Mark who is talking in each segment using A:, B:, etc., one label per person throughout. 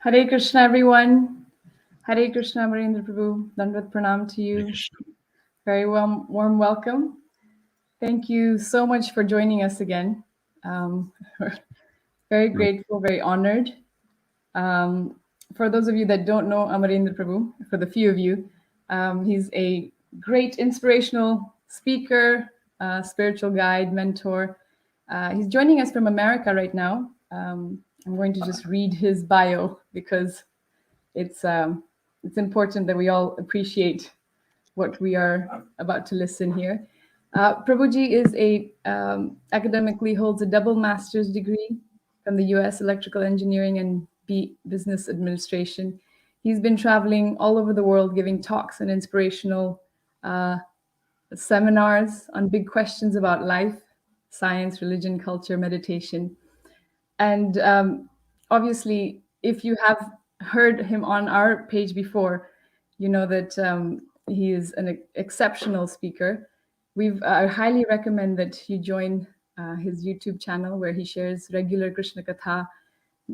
A: Hare Krishna, everyone. Hare Krishna, Amarendra Prabhu. Dandavat pranam to
B: Hare
A: you.
B: Krishna.
A: Very warm welcome. Thank you so much for joining us again. We're very grateful, very honored. For those of you that don't know Amarendra Prabhu, for the few of you, he's a great inspirational speaker, spiritual guide, mentor. He's joining us from America right now. I'm going to just read his bio because it's important that we all appreciate what we are about to listen here. Prabhuji is academically holds a double master's degree from the U.S. Electrical Engineering and Business Administration. He's been traveling all over the world, giving talks and inspirational seminars on big questions about life, science, religion, culture, meditation. And obviously, if you have heard him on our page before, you know that he is an exceptional speaker. I highly recommend that you join his YouTube channel where he shares regular Krishna Katha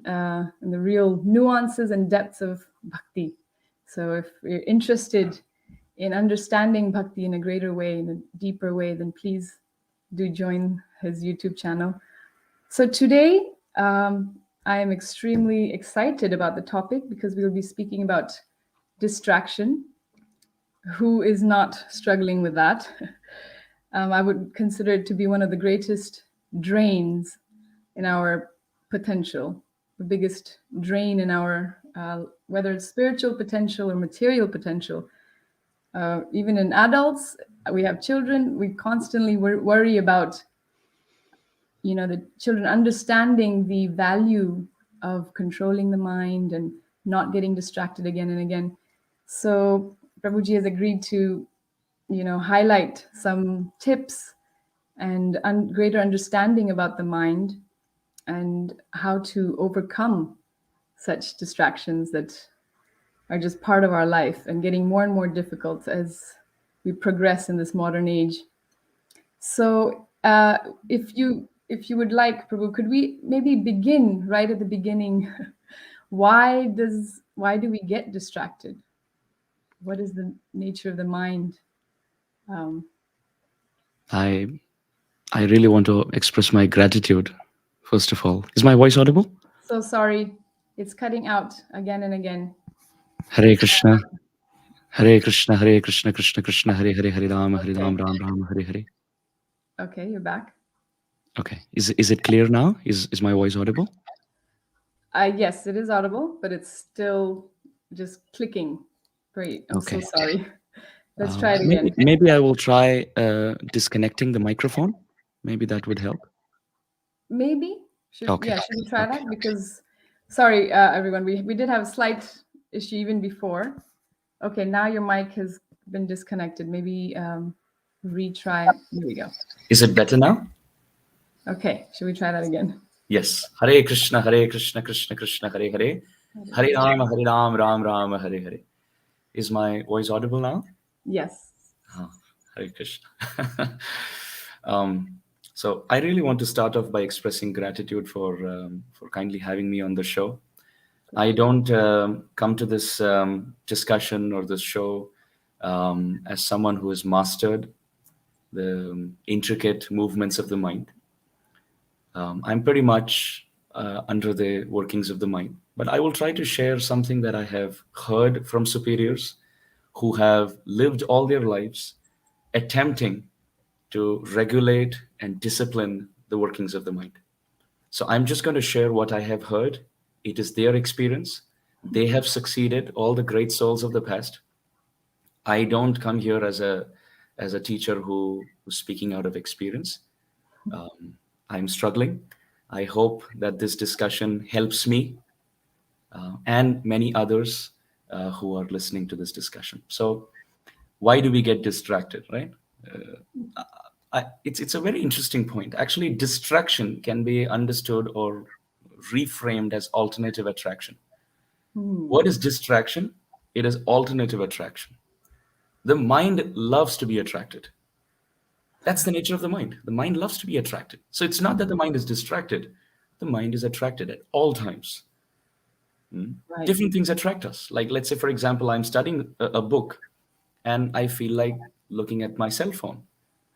A: and the real nuances and depths of bhakti. So if you're interested in understanding bhakti in a greater way, in a deeper way, then please do join his YouTube channel. So today, I am extremely excited about the topic because we'll be speaking about distraction. Who is not struggling with that? I would consider it to be one of the greatest drains in our potential, the biggest drain in our, whether it's spiritual potential or material potential. Even in adults, we have children, we constantly worry about the children understanding the value of controlling the mind and not getting distracted again and again. So Prabhuji has agreed to, highlight some tips and greater understanding about the mind and how to overcome such distractions that are just part of our life and getting more and more difficult as we progress in this modern age. So if you would like, Prabhu, could we maybe begin right at the beginning? Why do we get distracted? What is the nature of the mind?
B: I really want to express my gratitude, first of all. Is my voice audible?
A: So sorry, it's cutting out again and again.
B: Hare Krishna. Hare Krishna, Hare Krishna, Krishna Krishna, Hare Hare, Hare Rama, Hare Rama, Rama Rama, Hare Hare.
A: Okay, you're back.
B: Okay. Is it clear now? Is my voice audible?
A: Yes, it is audible, but it's still just clicking. Great. I'm so sorry. Let's try it again.
B: Maybe I will try disconnecting the microphone. Maybe that would help.
A: Maybe. Should we try that? Because, sorry, everyone, we did have a slight issue even before. Okay, now your mic has been disconnected. Maybe retry. Here we go.
B: Is it better now?
A: Okay, should we try that again?
B: Yes. Hare Krishna, Krishna Krishna, Hare Hare. Hare Rama, Rama Rama, Hare Hare. Is my voice audible now?
A: Yes.
B: Hare Krishna. So I really want to start off by expressing gratitude for kindly having me on the show. I don't come to this discussion or this show as someone who has mastered the intricate movements of the mind. I'm pretty much under the workings of the mind, but I will try to share something that I have heard from superiors who have lived all their lives attempting to regulate and discipline the workings of the mind. So I'm just going to share what I have heard. It is their experience. They have succeeded, all the great souls of the past. I don't come here as a teacher who's speaking out of experience. I'm struggling. I hope that this discussion helps me and many others who are listening to this discussion. So why do we get distracted, right? It's a very interesting point. Actually, distraction can be understood or reframed as alternative attraction. What is distraction? It is alternative attraction. The mind loves to be attracted. That's the nature of the mind. The mind loves to be attracted. So it's not that the mind is distracted. The mind is attracted at all times.
A: Right.
B: Different things attract us. Like, let's say, for example, I'm studying a book and I feel like looking at my cell phone.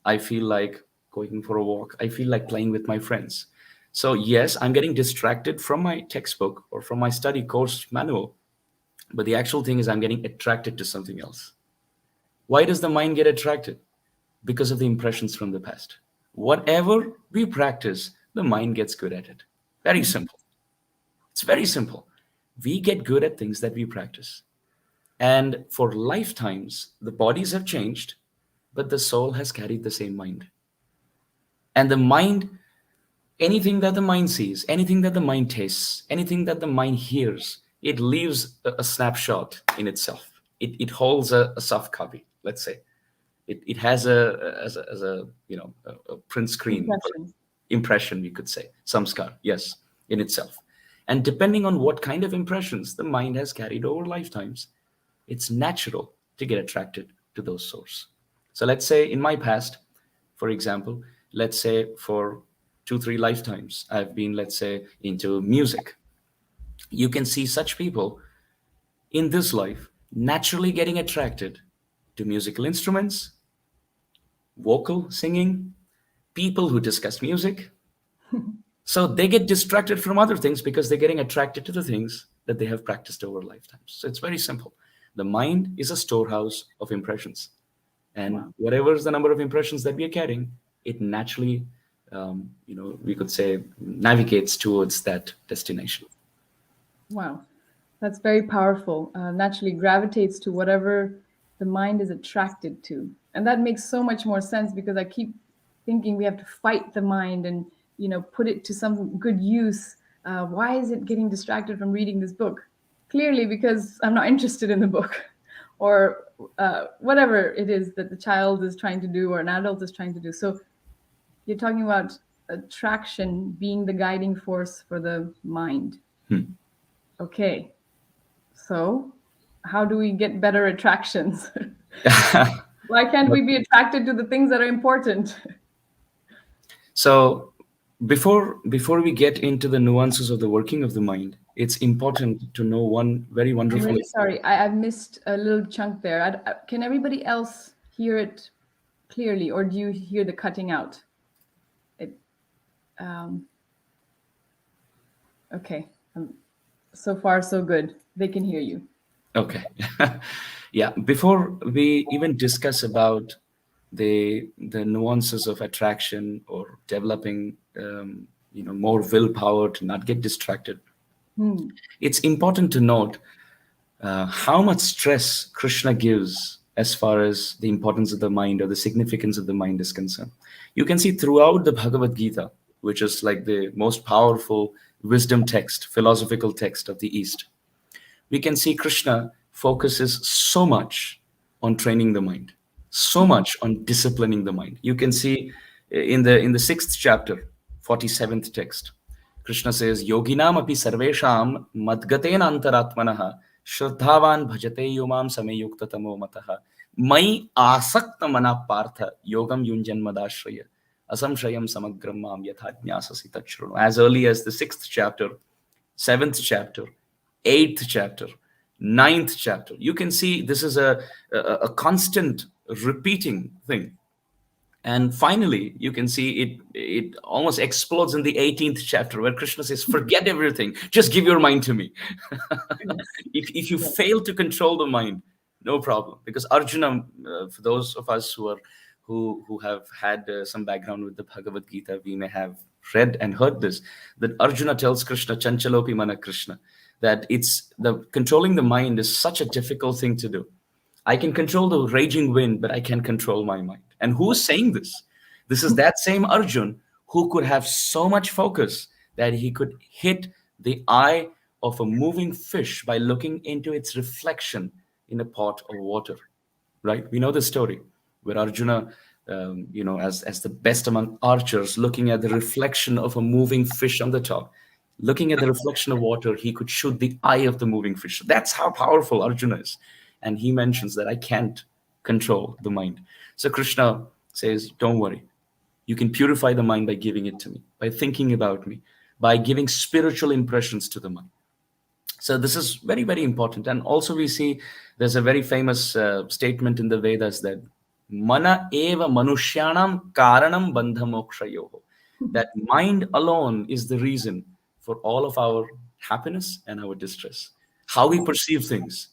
B: I feel like going for a walk. I feel like playing with my friends. So, yes, I'm getting distracted from my textbook or from my study course manual. But the actual thing is, I'm getting attracted to something else. Why does the mind get attracted? Because of the impressions from the past. Whatever we practice, the mind gets good at it. Very simple. It's very simple. We get good at things that we practice. And for lifetimes, the bodies have changed, but the soul has carried the same mind. And the mind, anything that the mind sees, anything that the mind tastes, anything that the mind hears, it leaves a snapshot in itself. It holds a soft copy, let's say. It has as a a print screen or
A: Impression.
B: impression, we could say, samskar, yes, in itself. And depending on what kind of impressions the mind has carried over lifetimes, it's natural to get attracted to those souls. So let's say in my past, for example, let's say for 2 3 lifetimes I've been, let's say, into music. You can see such people in this life naturally getting attracted to musical instruments, vocal singing, people who discuss music. So they get distracted from other things because they're getting attracted to the things that they have practiced over lifetimes. So it's very simple. The mind is a storehouse of impressions. And
A: Wow.
B: whatever is the number of impressions that we are carrying, it naturally, we could say, navigates towards that destination.
A: Wow. That's very powerful. Naturally gravitates to whatever the mind is attracted to. And that makes so much more sense because I keep thinking we have to fight the mind and, put it to some good use. Why is it getting distracted from reading this book? Clearly, because I'm not interested in the book or whatever it is that the child is trying to do or an adult is trying to do. So you're talking about attraction being the guiding force for the mind. Okay. So, how do we get better attractions? Why can't we be attracted to the things that are important?
B: So before we get into the nuances of the working of the mind, it's important to know one very
A: I'm
B: wonderful.
A: really sorry. I've missed a little chunk there. Can everybody else hear it clearly, or do you hear the cutting out? It, um, okay. So far, so good. They can hear you.
B: Okay. Yeah, before we even discuss about the nuances of attraction or developing more willpower to not get distracted,
A: Hmm.
B: it's important to note how much stress Krishna gives as far as the importance of the mind or the significance of the mind is concerned. You can see throughout the Bhagavad Gita, which is like the most powerful wisdom text, philosophical text of the East, we can see Krishna focuses so much on training the mind, so much on disciplining the mind. You can see in the sixth chapter, 47th text, Krishna says, Yoginam api sarvesham madgatena antaratmanaha shraddhavan bhajate yomam samyuktatamo mataha mai asakta mana partha yogam yunjan madashraya asamshayam samagram mam yatha jnasasi tachrunu. As early as the sixth chapter, seventh chapter, eighth chapter, ninth chapter. You can see this is a constant repeating thing. And finally, you can see it almost explodes in the 18th chapter where Krishna says, forget everything, just give your mind to me.
A: Yes.
B: If you
A: Yes.
B: fail to control the mind, no problem. Because Arjuna, for those of us who have had some background with the Bhagavad Gita, we may have read and heard this, that Arjuna tells Krishna, Chanchalopi mana Krishna, that it's the controlling the mind is such a difficult thing to do. I can control the raging wind, but I can't control my mind. And who's saying this? This is that same Arjun who could have so much focus that he could hit the eye of a moving fish by looking into its reflection in a pot of water. Right? We know the story where Arjuna, as the best among archers, looking at the reflection of a moving fish on the top, looking at the reflection of water, he could shoot the eye of the moving fish. That's how powerful Arjuna is. And he mentions that I can't control the mind. So Krishna says, don't worry. You can purify the mind by giving it to me, by thinking about me, by giving spiritual impressions to the mind. So this is very, very important. And also we see there's a very famous statement in the Vedas that mana eva manushyanam karanam bandha mokshayoho, that mind alone is the reason for all of our happiness and our distress. How we perceive things.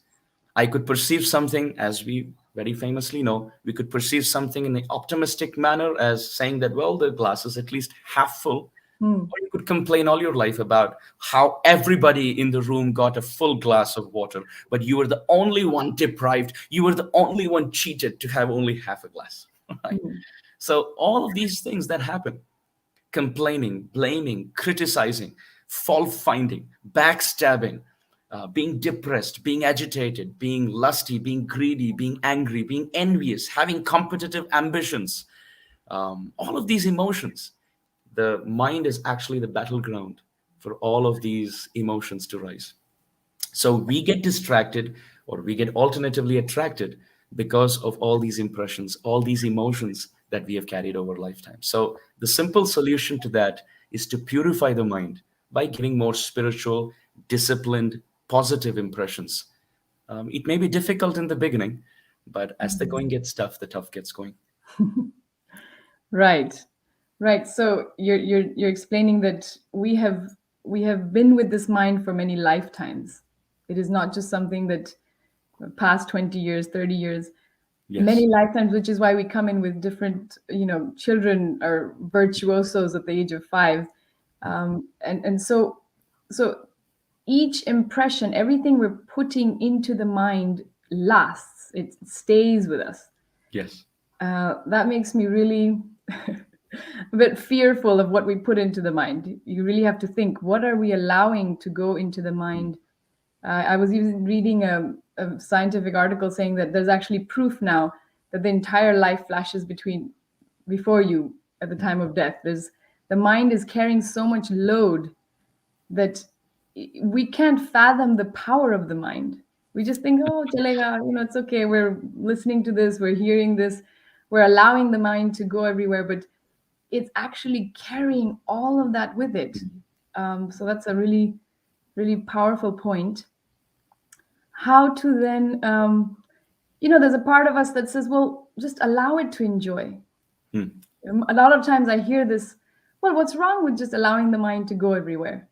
B: I could perceive something, as we very famously know, we could perceive something in an optimistic manner as saying that, well, the glass is at least half full.
A: Hmm.
B: Or you could complain all your life about how everybody in the room got a full glass of water, but you were the only one deprived. You were the only one cheated to have only half a glass. Right?
A: Hmm.
B: So all of these things that happen, complaining, blaming, criticizing, fault finding, backstabbing, being depressed, being agitated, being lusty, being greedy, being angry, being envious, having competitive ambitions, all of these emotions, the mind is actually the battleground for all of these emotions to rise. So we get distracted, or we get alternatively attracted because of all these impressions, all these emotions that we have carried over lifetime. So the simple solution to that is to purify the mind by giving more spiritual, disciplined, positive impressions. It may be difficult in the beginning, but as the going gets tough, the tough gets going.
A: Right. Right. So you're explaining that we have been with this mind for many lifetimes. It is not just something that past 20 years, 30 years, many
B: Yes.
A: lifetimes, which is why we come in with different, children are virtuosos at the age of 5. And so each impression, everything we're putting into the mind lasts, it stays with us.
B: Yes.
A: That makes me really a bit fearful of what we put into the mind. You really have to think, what are we allowing to go into the mind? I was even reading a scientific article saying that there's actually proof now that the entire life flashes before you at the time of death. The mind is carrying so much load that we can't fathom the power of the mind. We just think, oh, chalega, it's okay. We're listening to this, we're hearing this, we're allowing the mind to go everywhere, but it's actually carrying all of that with it. So that's a really, really powerful point. How to then, there's a part of us that says, well, just allow it to enjoy.
B: Hmm.
A: A lot of times I hear this, well, what's wrong with just allowing the mind to go everywhere?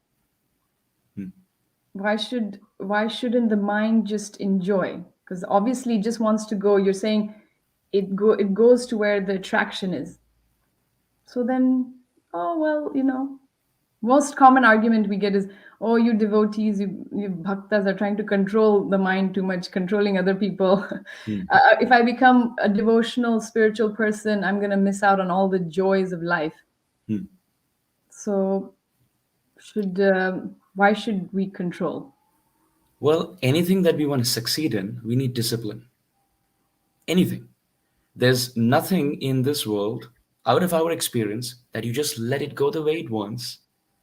B: Hmm.
A: Why shouldn't the mind just enjoy? Because obviously it just wants to go. You're saying it goes to where the attraction is. So then, oh well, most common argument we get is, oh, you devotees, you bhaktas are trying to control the mind too much, controlling other people.
B: Hmm.
A: If I become a devotional spiritual person, I'm going to miss out on all the joys of life.
B: Hmm.
A: So why should we control?
B: Well, anything that we want to succeed in, we need discipline. Anything. There's nothing in this world, out of our experience, that you just let it go the way it wants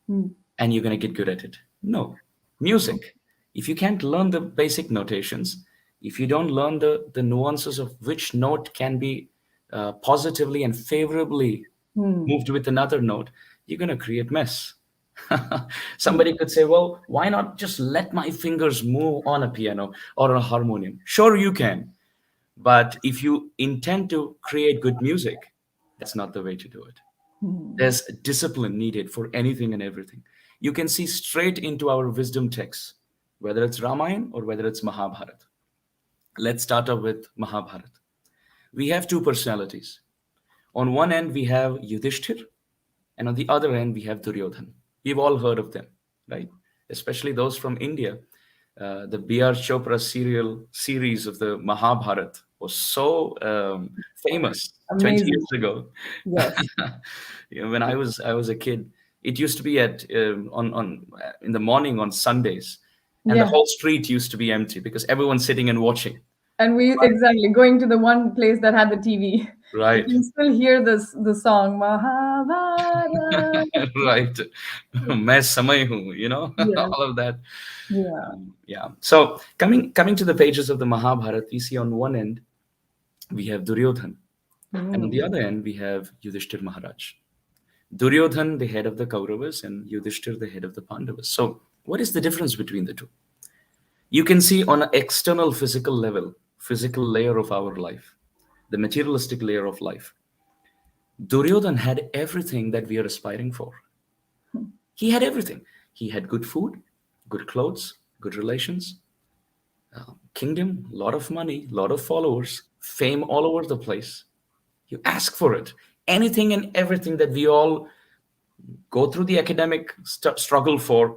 A: Hmm.
B: and you're going to get good at it. No. Music. If you can't learn the basic notations, if you don't learn the nuances of which note can be positively and favorably
A: Hmm.
B: moved with another note, you're going to create mess. Somebody could say, well, why not just let my fingers move on a piano or a harmonium? Sure, you can. But if you intend to create good music, that's not the way to do it.
A: Hmm.
B: There's discipline needed for anything and everything. You can see straight into our wisdom texts, whether it's Ramayana or whether it's Mahabharata. Let's start off with Mahabharata. We have two personalities. On one end, we have Yudhishthir, and on the other end, we have Duryodhan. We've all heard of them, right? Especially those from India. The B.R. Chopra serial series of the Mahabharata was so famous 20
A: Amazing.
B: years ago.
A: Yes.
B: When I was a kid, it used to be at on in the morning on Sundays, and the
A: Yeah.
B: whole street used to be empty because everyone's sitting and watching.
A: And we exactly going to the one place that had the TV. You
B: Right,
A: can still hear the song Mahabharata.
B: right. मैं समय हूँ,
A: Yes.
B: all of that.
A: Yeah.
B: Yeah. So coming to the pages of the Mahabharata, we see on one end we have Duryodhan, and on the
A: Mm.
B: other end we have Yudhishthir Maharaj. Duryodhan, the head of the Kauravas, and Yudhishthir, the head of the Pandavas. So, what is the difference between the two? You can see on an external physical level, physical layer of our life, the materialistic layer of life, Duryodhan had everything that we are aspiring for. He had everything. He had good food, good clothes, good relations, kingdom, lot of money, lot of followers, fame all over the place. You ask for it. Anything and everything that we all go through the academic struggle for,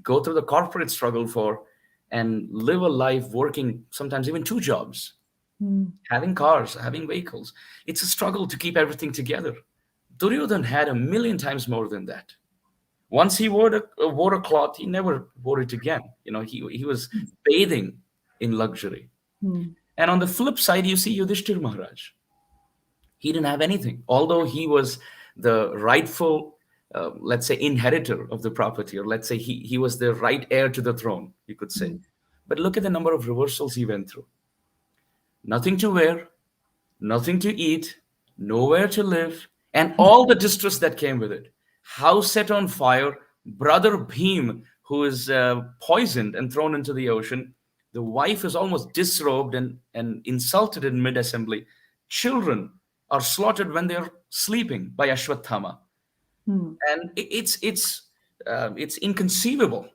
B: go through the corporate struggle for, and live a life working sometimes even two jobs,
A: Hmm.
B: having cars, having vehicles. It's a struggle to keep everything together. Duryodhan had a million times more than that. Once he wore a cloth, he never wore it again. He was bathing in luxury.
A: Hmm.
B: And on the flip side, you see Yudhishthir Maharaj. He didn't have anything, although he was the rightful, let's say, inheritor of the property, or let's say he was the right heir to the throne, you could say.
A: Hmm.
B: But look at the number of reversals he went through. Nothing to wear, nothing to eat, nowhere to live, and all the distress that came with it. House set on fire, brother Bhim, who is poisoned and thrown into the ocean. The wife is almost disrobed and insulted in mid assembly. Children are slaughtered when they're sleeping by Ashwathama.
A: Hmm.
B: And it's inconceivable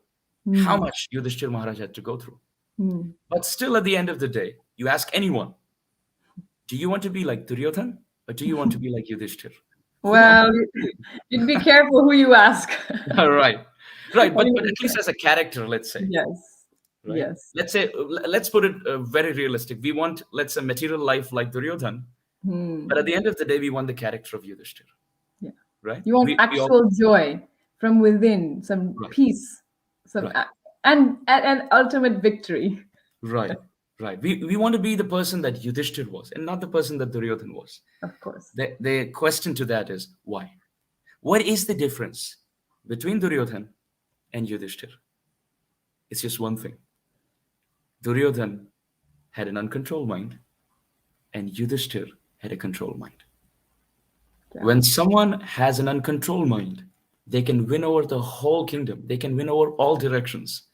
B: how
A: Hmm.
B: much Yudhishthir Maharaj had to go through.
A: Hmm.
B: But still, at the end of the day, you ask anyone, do you want to be like Duryodhan or do you want to be like Yudhishthir? Who want
A: Well,
B: to be?
A: you'd be careful who you ask.
B: Right, right.
A: I
B: But
A: mean,
B: at least as a character, let's say,
A: yes,
B: right?
A: yes.
B: Let's say, let's put it very realistic. We want, let's say, material life like Duryodhan, but at
A: Hmm.
B: the end of the day, we want the character of Yudhishthir,
A: Yeah.
B: right?
A: You want
B: We all
A: actual joy from within, some
B: right,
A: peace,
B: right,
A: and ultimate victory.
B: right, right. We want to be the person that Yudhishthir was, and not the person that Duryodhan was.
A: Of course.
B: The question to that is why? What is the difference between Duryodhan and Yudhishthir? It's just one thing. Duryodhan had an uncontrolled mind, and Yudhishthir had a controlled mind.
A: Yeah.
B: When someone has an uncontrolled mind, they can win over the whole kingdom, they can win over all directions,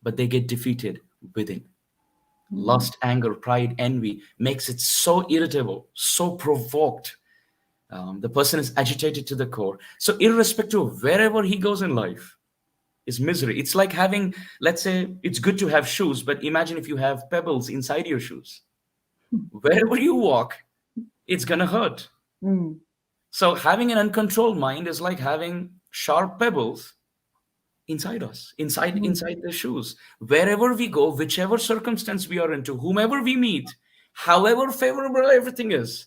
B: but they get defeated within.
A: Hmm.
B: Lust, anger, pride, envy makes it so irritable, so provoked. The person is agitated to the core. So, irrespective of wherever he goes in life, is misery. It's like having, let's say, it's good to have shoes, but imagine if you have pebbles inside your shoes. Wherever you walk, it's gonna hurt.
A: Hmm.
B: So having an uncontrolled mind is like having sharp pebbles inside us,
A: Hmm.
B: inside the shoes. Wherever we go, whichever circumstance we are into, whomever we meet, however favorable everything is,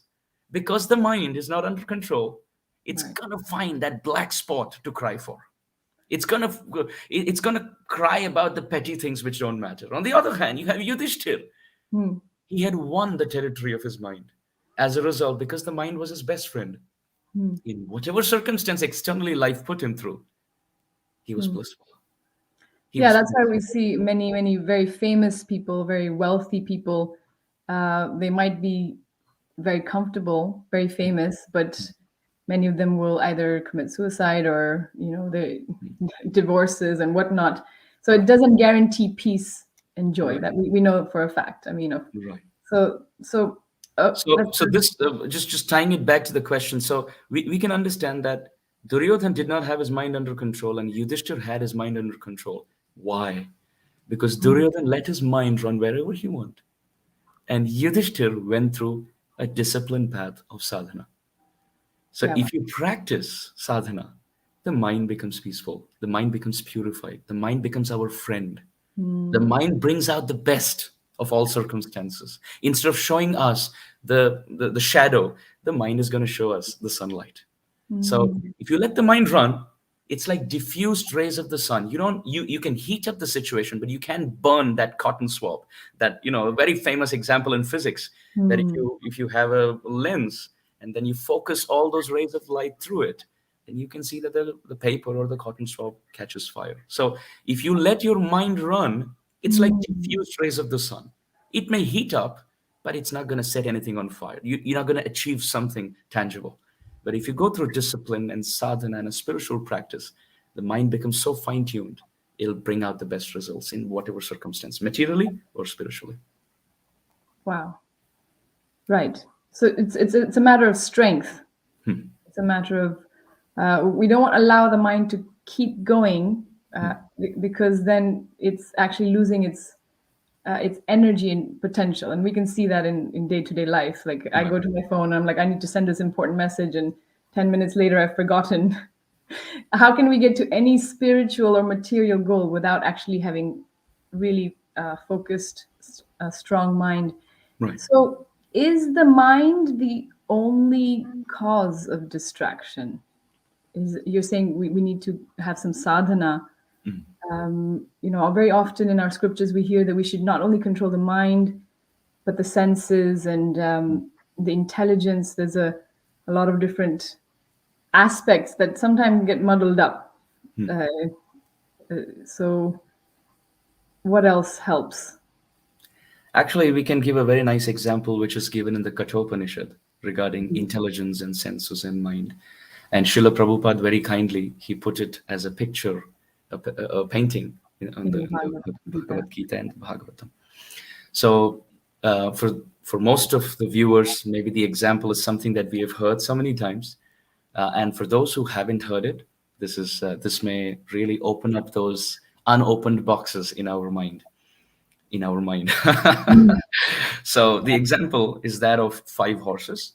B: because the mind is not under control, it's
A: Right.
B: gonna find that black spot to cry for. It's gonna cry about the petty things which don't matter. On the other hand, you have Yudhishthir.
A: Hmm.
B: He had won the territory of his mind. As a result, because the mind was his best friend,
A: Hmm.
B: in whatever circumstance externally life put him through, he was
A: Hmm.
B: blissful. He
A: Yeah,
B: was
A: that's why we
B: peaceful.
A: see many, many very famous people, very wealthy people. They might be very comfortable, very famous, but many of them will either commit suicide or, the divorces and whatnot. So it
B: Right,
A: doesn't guarantee peace and joy.
B: right,
A: That we know for a fact. I mean,
B: right.
A: so
B: So,
A: that's
B: so this just tying it back to the question. So we can understand that Duryodhan did not have his mind under control, and Yudhishthir had his mind under control. Why? Because Duryodhan let his mind run wherever he wanted, and Yudhishthir went through a disciplined path of sadhana. So
A: yeah,
B: if you practice sadhana, the mind becomes peaceful, the mind becomes purified, the mind becomes our friend. The
A: mm,
B: mind brings out the best of all circumstances. Instead of showing us the shadow, the mind is going to show us the sunlight. So
A: mm,
B: if you let the mind run, it's like diffused rays of the sun. You can heat up the situation, but you can't burn that cotton swab. That, a very famous example in physics, that if
A: mm,
B: you if you have a lens and then you focus all those rays of light through it, then you can see that the paper or the cotton swab catches fire. So if you let your mind run, it's like
A: mm,
B: diffused rays of the sun. It may heat up, but it's not going to set anything on fire. You're not going to achieve something tangible. But if you go through discipline and sadhana and a spiritual practice, the mind becomes so fine tuned. it'll bring out the best results in whatever circumstance, materially or spiritually.
A: Wow. Right. So it's a matter of strength.
B: Hmm.
A: It's a matter of we don't allow the mind to keep going because then it's actually losing its energy and potential, and we can see that in day-to-day life. Like I
B: Right.
A: go to my phone, I'm like, I need to send this important message, and 10 minutes later I've forgotten. How can we get to any spiritual or material goal without actually having really focused, strong mind?
B: Right.
A: So, is the mind the only cause of distraction? Is you're saying we need to have some sadhana? Very often in our scriptures we hear that we should not only control the mind, but the senses and the intelligence. There's a lot of different aspects that sometimes get muddled up. Uh, so, what else helps?
B: Actually, we can give a very nice example, which is given in the Kathopanishad regarding intelligence and senses and mind. And Srila Prabhupada, very kindly, he put it as a picture, a painting
A: In the
B: in the
A: Bhagavad Gita.
B: Bhagavad Gita and the Bhagavatam. So, for most of the viewers, maybe the example is something that we have heard so many times. And for those who haven't heard it, this may really open up those unopened boxes in our mind. In our mind. So the example is that of 5 horses.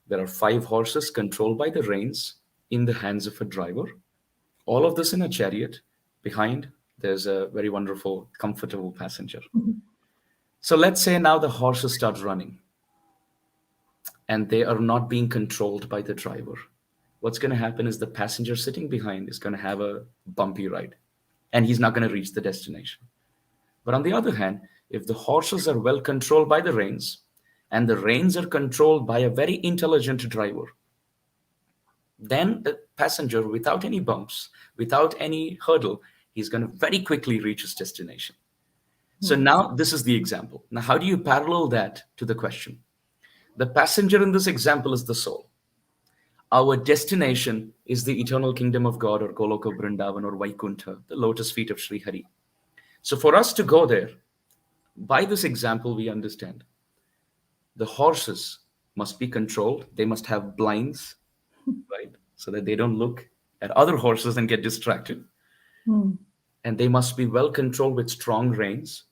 B: There are 5 horses controlled by the reins in the hands of a driver. All of this in a chariot. Behind, there's a very wonderful, comfortable passenger. So let's say now the horses start running and they are not being controlled by the driver. What's going to happen is the passenger sitting behind is going to have a bumpy ride and he's not going to reach the destination. But on the other hand, if the horses are well controlled by the reins and the reins are controlled by a very intelligent driver, then the passenger, without any bumps, without any hurdle, he's going to very quickly reach his destination. So now this is the example. Now, how do you parallel that to the question? The passenger in this example is the soul. Our destination is the eternal kingdom of God, or Goloka Vrindavan, or Vaikuntha, the lotus feet of Sri Hari. So for us to go there, by this example, we understand the horses must be controlled. They must have blinds, right? So that they don't look at other horses and get distracted. And they must be well controlled with strong reins.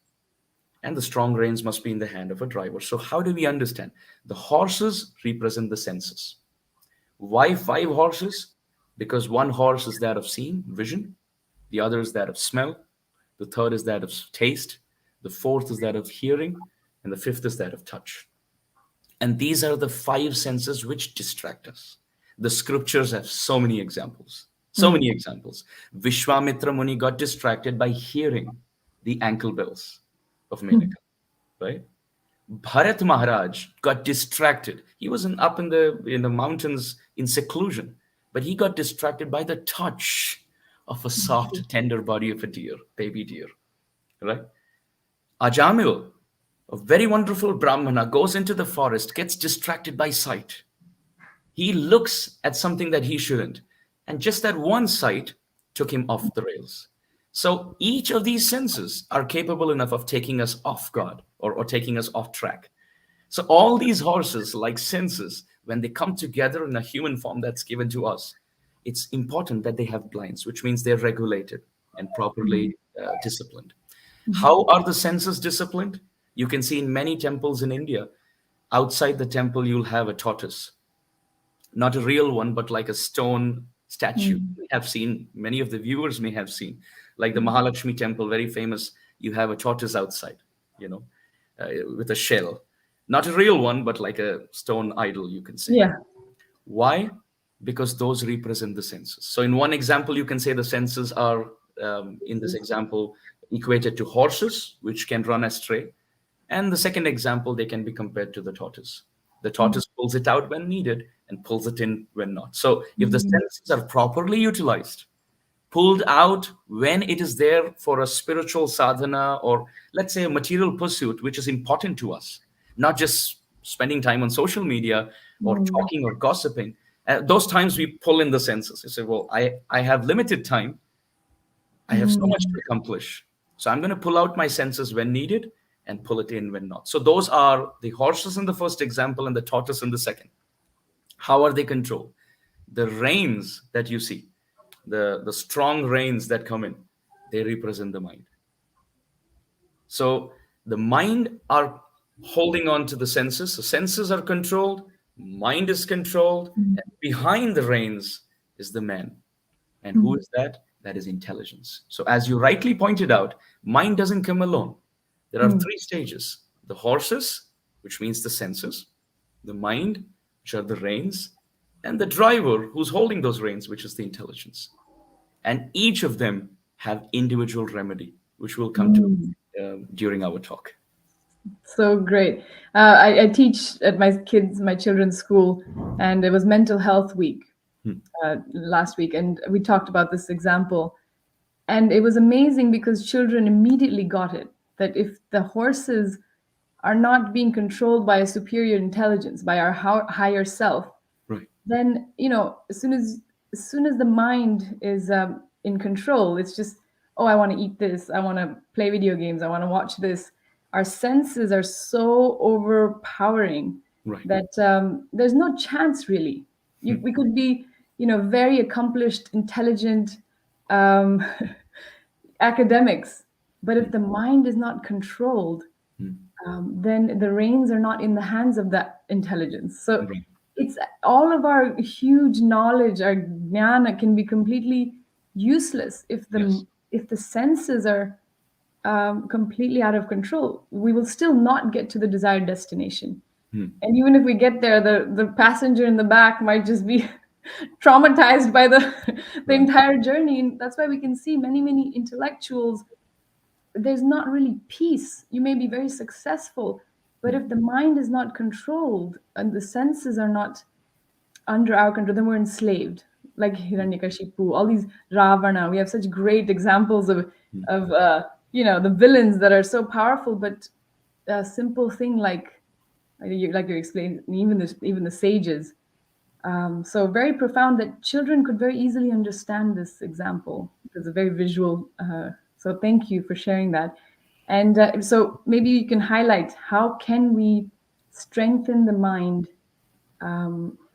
B: And the strong reins must be in the hand of a driver. So how do we understand? The horses represent the senses. Why 5 horses? Because one horse is that of seeing, vision. The other is that of smell. The third is that of taste. The fourth is that of hearing. And the fifth is that of touch. And these are the 5 senses which distract us. The scriptures have so many examples. So many examples. Vishwamitra Muni got distracted by hearing the ankle bells of Menaka, right? Bharat Maharaj got distracted. He was up in the mountains in seclusion, but he got distracted by the touch of a soft, tender body of a deer, baby deer, right? Ajamil, a very wonderful Brahmana, goes into the forest, gets distracted by sight. He looks at something that he shouldn't. And just that one sight took him off the rails. So each of these senses are capable enough of taking us off God or taking us off track. So all these horses, like senses, when they come together in a human form that's given to us, it's important that they have blinds, which means they're regulated and properly disciplined. How are the senses disciplined? You can see in many temples in India, outside the temple, you'll have a tortoise. Not a real one, but like a stone statue. We have seen, many of the viewers may have seen, like the Mahalakshmi temple, very famous. You have a tortoise outside, with a shell. Not a real one, but like a stone idol, you can say.
A: Yeah.
B: Why? Because those represent the senses. So in one example, you can say the senses are, in this example, equated to horses, which can run astray. And the second example, they can be compared to the tortoise. The tortoise pulls it out when needed and pulls it in when not. So if the senses are properly utilized, pulled out when it is there for a spiritual sadhana, or let's say a material pursuit, which is important to us, not just spending time on social media or talking or gossiping. Those times we pull in the senses. You say, well, I have limited time. I have so much to accomplish. So I'm going to pull out my senses when needed and pull it in when not. So those are the horses in the first example and the tortoise in the second. How are they controlled? The reins that you see, the strong reins that come in, they represent the mind. So the mind are holding on to the senses. The senses are controlled, mind is controlled, and behind the reins is the man. And who is that? That is intelligence. So, as you rightly pointed out, mind doesn't come alone. There are three stages: the horses, which means the senses, the mind, which are the reins, and the driver who's holding those reins, which is the intelligence. And each of them have individual remedy, which we'll come to during our talk.
A: So great. I teach at my children's school, and it was Mental Health Week last week, and we talked about this example. And it was amazing because children immediately got it, that if the horses are not being controlled by a superior intelligence, by our higher self,
B: Right.
A: then as soon as the mind is in control, it's just, oh, I want to eat this, I want to play video games, I want to watch this. Our senses are so overpowering
B: Right.
A: that there's no chance really. We could be very accomplished, intelligent um, academics, but if the mind is not controlled, then the reins are not in the hands of that intelligence. So
B: Right.
A: it's all of our huge knowledge, our jnana can be completely useless if the
B: Yes.
A: if the senses are completely out of control. We will still not get to the desired destination. And even if we get there, the passenger in the back might just be traumatized by the
B: Right.
A: entire journey. And that's why we can see many intellectuals, there's not really peace. You may be very successful, but if the mind is not controlled and the senses are not under our control, then we're enslaved. Like Hiranyakashipu, all these Ravana. We have such great examples of the villains that are so powerful, but a simple thing like you explained, even the sages. So very profound that children could very easily understand this example because it's very visual. So thank you for sharing that. And so maybe you can highlight how can we strengthen the mind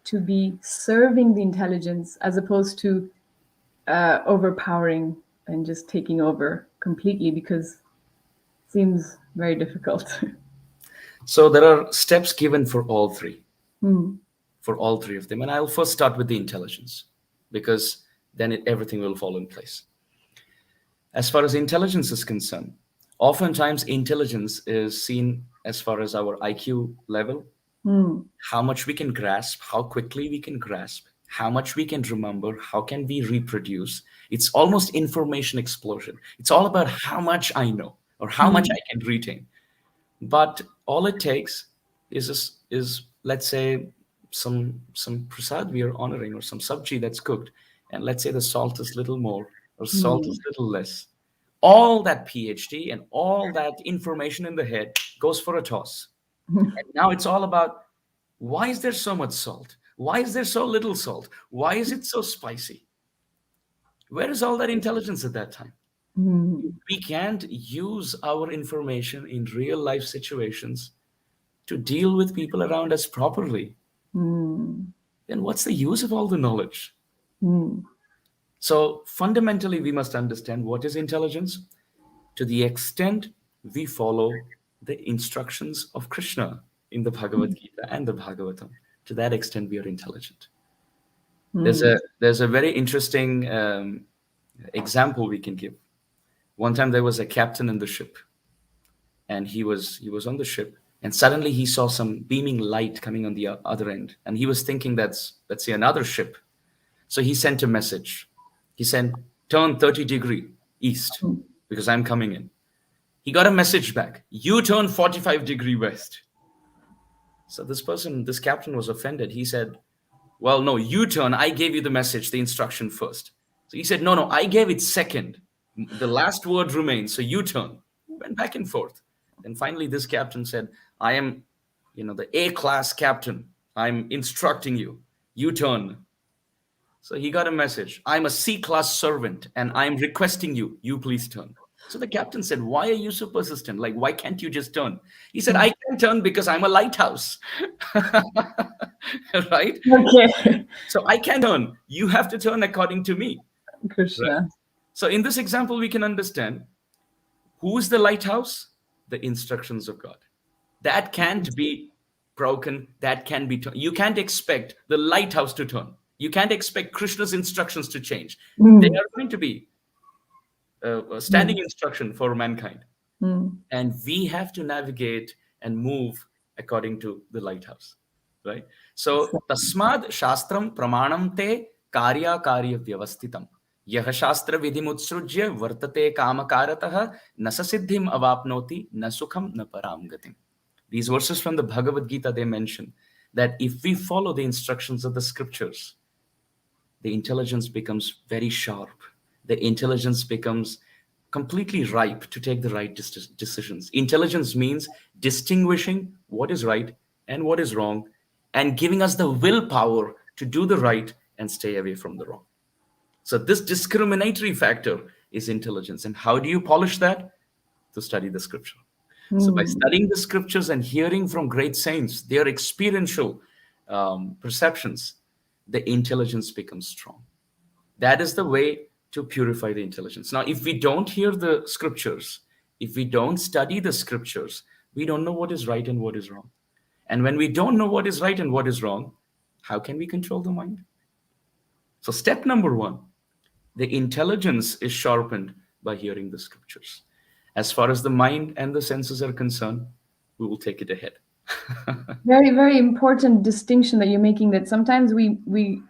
A: to be serving the intelligence as opposed to overpowering and just taking over completely, because it seems very difficult.
B: So there are steps given for all three, for all three of them. And I'll first start with the intelligence because then everything will fall in place. As far as intelligence is concerned, oftentimes intelligence is seen as far as our IQ level, how much we can grasp, how quickly we can grasp, how much we can remember, how can we reproduce. It's almost information explosion. It's all about how much I know or how much I can retain. But all it takes is let's say some prasad we are honoring or some sabji that's cooked, and let's say the salt is little more or salt is little less. All that PhD and all that information in the head goes for a toss. And now it's all about why is there so much salt? Why is there so little salt? Why is it so spicy? Where is all that intelligence at that time? We can't use our information in real life situations to deal with people around us properly. Then what's the use of all the knowledge? So fundamentally, we must understand what is intelligence. To the extent we follow the instructions of Krishna in the Bhagavad Gita and the Bhagavatam, to that extent we are intelligent. There's a very interesting example we can give. One time there was a captain in the ship, and he was on the ship, and suddenly he saw some beaming light coming on the other end, and he was thinking that's, let's say, another ship. So he sent a message. He sent, turn 30-degree east because I'm coming in. He got a message back, you turn 45-degree west. So this captain was offended. He said, well, no, you turn. I gave you the message, the instruction first. So he said, no, I gave it second. The last word remains. So you turn. Went back and forth. And finally, this captain said, I am, the A-class captain. I'm instructing you. You turn. So he got a message. I'm a C-class servant and I'm requesting you, you please turn. So the captain said, why are you so persistent? Like, why can't you just turn? He said, I can't turn because I'm a lighthouse. Right?
A: Okay.
B: So I can't turn. You have to turn according to me. Right?
A: Krishna.
B: So in this example, we can understand who is the lighthouse? The instructions of God. That can't be broken. That can be turned. You can't expect the lighthouse to turn. You can't expect Krishna's instructions to change. They
A: Mm,
B: are going to be a standing
A: mm,
B: instruction for mankind.
A: mm.
B: And we have to navigate and move according to the lighthouse. Right? So, tasmad shastram pramanam te karya karya vyavastitam. यह शास्त्र विधिमुत्सृज्य वर्तते कामकारतः न स सिद्धिम अवाप्नोति न सुखम न पराम गतिम. These verses from the Bhagavad Gita, they mention that if we follow the instructions of the scriptures, the intelligence becomes very sharp. The intelligence becomes completely ripe to take the right decisions. Intelligence means distinguishing what is right and what is wrong and giving us the willpower to do the right and stay away from the wrong. So, this discriminatory factor is intelligence. And how do you polish that? To study the scripture. So, by
A: Mm.
B: studying the scriptures and hearing from great saints, their experiential perceptions, the intelligence becomes strong. That is the way to purify the intelligence. Now, if we don't hear the scriptures, if we don't study the scriptures, we don't know what is right and what is wrong. And when we don't know what is right and what is wrong, how can we control the mind? So, step number one, the intelligence is sharpened by hearing the scriptures. As far as the mind and the senses are concerned, we will take it ahead.
A: Very, very important distinction that you're making, that sometimes we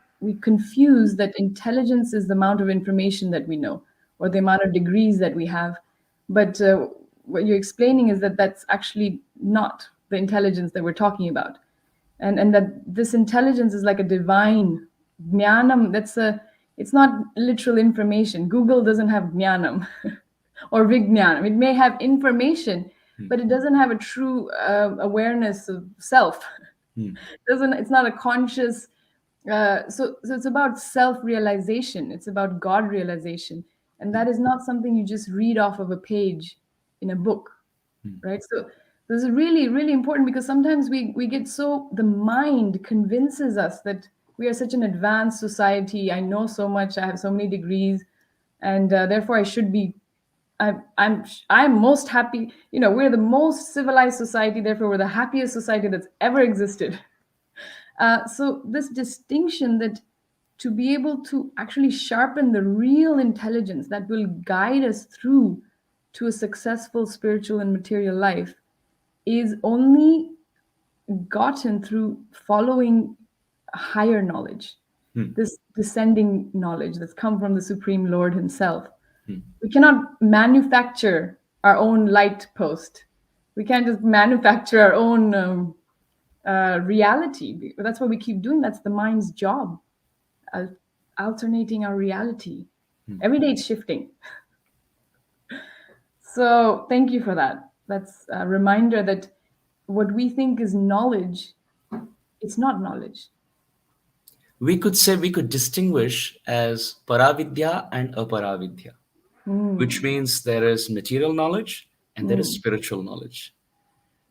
A: confuse that intelligence is the amount of information that we know or the amount of degrees that we have. But what you're explaining is that that's actually not the intelligence that we're talking about. And that this intelligence is like a divine jnanam. It's not literal information. Google doesn't have jnanam or vijnanam. It may have information, but it doesn't have a true awareness of self. Doesn't It's not a conscious. So it's about self-realization. It's about God realization, and that is not something you just read off of a page in a book, right? So this is really, really important, because sometimes we get so, the mind convinces us that we are such an advanced society. I know so much. I have so many degrees, and therefore I should be. I'm most happy. We're the most civilized society. Therefore, we're the happiest society that's ever existed. So this distinction, that to be able to actually sharpen the real intelligence that will guide us through to a successful spiritual and material life, is only gotten through following higher knowledge, this descending knowledge that's come from the Supreme Lord himself. We cannot manufacture our own light post. We can't just manufacture our own reality. That's what we keep doing. That's the mind's job, alternating our reality. Every day it's shifting. So thank you for that. That's a reminder that what we think is knowledge, it's not knowledge.
B: We could say, we could distinguish as paravidya and aparavidya, which means there is material knowledge and there is spiritual knowledge.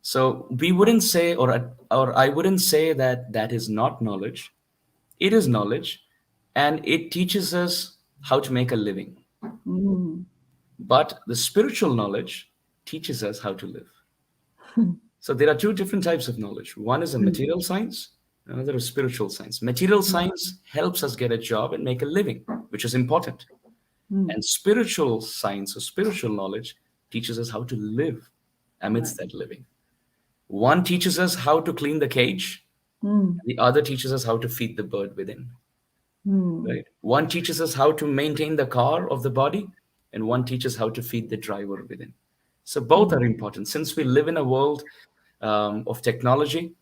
B: So we wouldn't say, or I wouldn't say that that is not knowledge. It is knowledge, and it teaches us how to make a living. But the spiritual knowledge teaches us how to live. So there are two different types of knowledge. One is a material science, another is spiritual science. Material science helps us get a job and make a living, which is important. And spiritual science or spiritual knowledge teaches us how to live amidst that living. One teaches us how to clean the cage, the other teaches us how to feed the bird within. Right? One teaches us how to maintain the car of the body, and one teaches how to feed the driver within. So both are important. Since we live in a world of technology,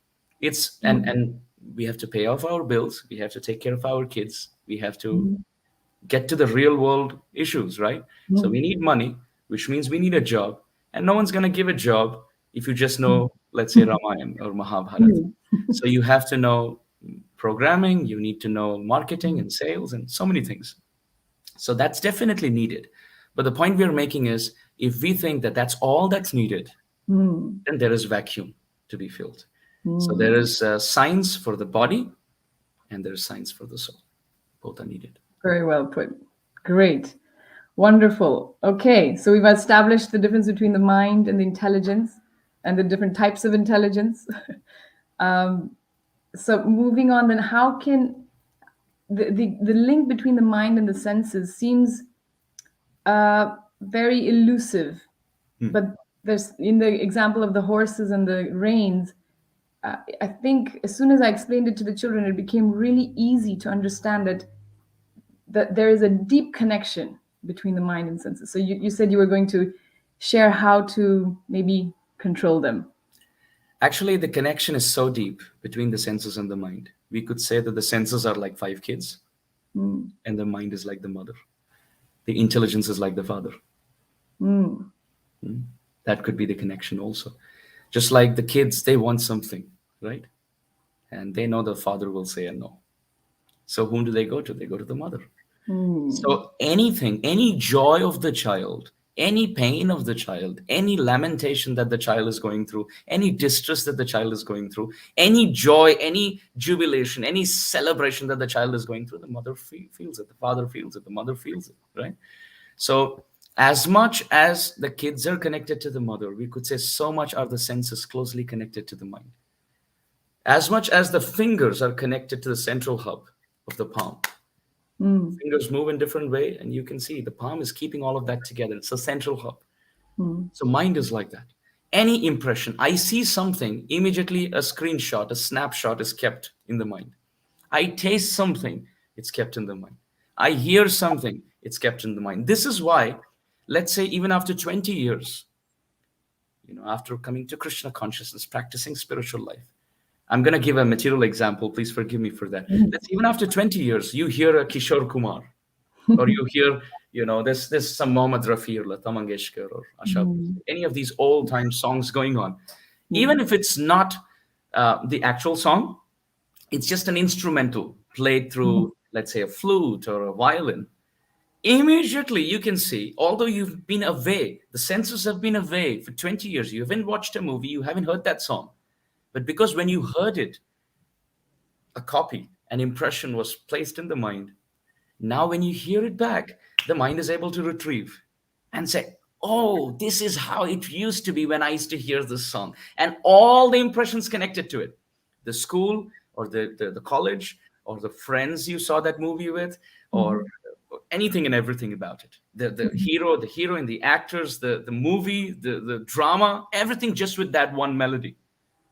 B: and we have to pay off our bills, we have to take care of our kids, we have to get to the real world issues, right? So we need money, which means we need a job, and no one's going to give a job if you just know, let's say, Ramayana or Mahabharata. So you have to know programming, you need to know marketing and sales and so many things. So that's definitely needed. But the point we're making is, if we think that that's all that's needed,
A: Mm.
B: then there is vacuum to be filled. So there
A: Mm.
B: is science for the body and there is science for the soul. Both are needed.
A: Very well put. Great. Wonderful. Okay, so we've established the difference between the mind and the intelligence and the different types of intelligence. So moving on, then how can the link between the mind and the senses seems very elusive, but there's in the example of the horses and the reins. I think as soon as I explained it to the children, it became really easy to understand that there is a deep connection between the mind and senses. So you said you were going to share how to maybe control them.
B: Actually, the connection is so deep between the senses and the mind. We could say that the senses are like five kids,
A: Mm.
B: and the mind is like the mother. The intelligence is like the father.
A: Mm.
B: That could be the connection also. Just like the kids, they want something, right? And they know the father will say a no. So whom do they go to? They go to the mother.
A: Mm.
B: So anything, any joy of the child, any pain of the child, any lamentation that the child is going through, any distress that the child is going through, any joy, any jubilation, any celebration that the child is going through, the mother feels it, the father feels it, the mother feels it, right? So as much as the kids are connected to the mother, we could say so much are the senses closely connected to the mind. As much as the fingers are connected to the central hub of the palm,
A: Mm.
B: fingers move in different way, and you can see the palm is keeping all of that together. It's a central hub.
A: Mm.
B: So mind is like that. Any impression, I see something, immediately a screenshot, a snapshot is kept in the mind. I taste something, it's kept in the mind. I hear something, it's kept in the mind. This is why, let's say, even after 20 years, after coming to Krishna consciousness, practicing spiritual life, I'm going to give a material example. Please forgive me for that.
A: Mm.
B: Let's, even after 20 years, you hear a Kishore Kumar, or you hear, there's some Mohammad Rafi or Lata Mangeshkar or Asha,
A: Mm.
B: any of these old time songs going on. Even
A: Mm.
B: if it's not the actual song, it's just an instrumental played
A: Mm.
B: through, let's say, a flute or a violin. Immediately you can see, although you've been away, the senses have been away for 20 years, you haven't watched a movie, you haven't heard that song. But because when you heard it, a copy, an impression was placed in the mind. Now, when you hear it back, the mind is able to retrieve and say, oh, this is how it used to be when I used to hear this song. And all the impressions connected to it, the school or the college or the friends you saw that movie with, or
A: Mhm.
B: anything and everything about it. The
A: Mhm.
B: hero, the heroine, the actors, the movie, the drama, everything just with that one melody.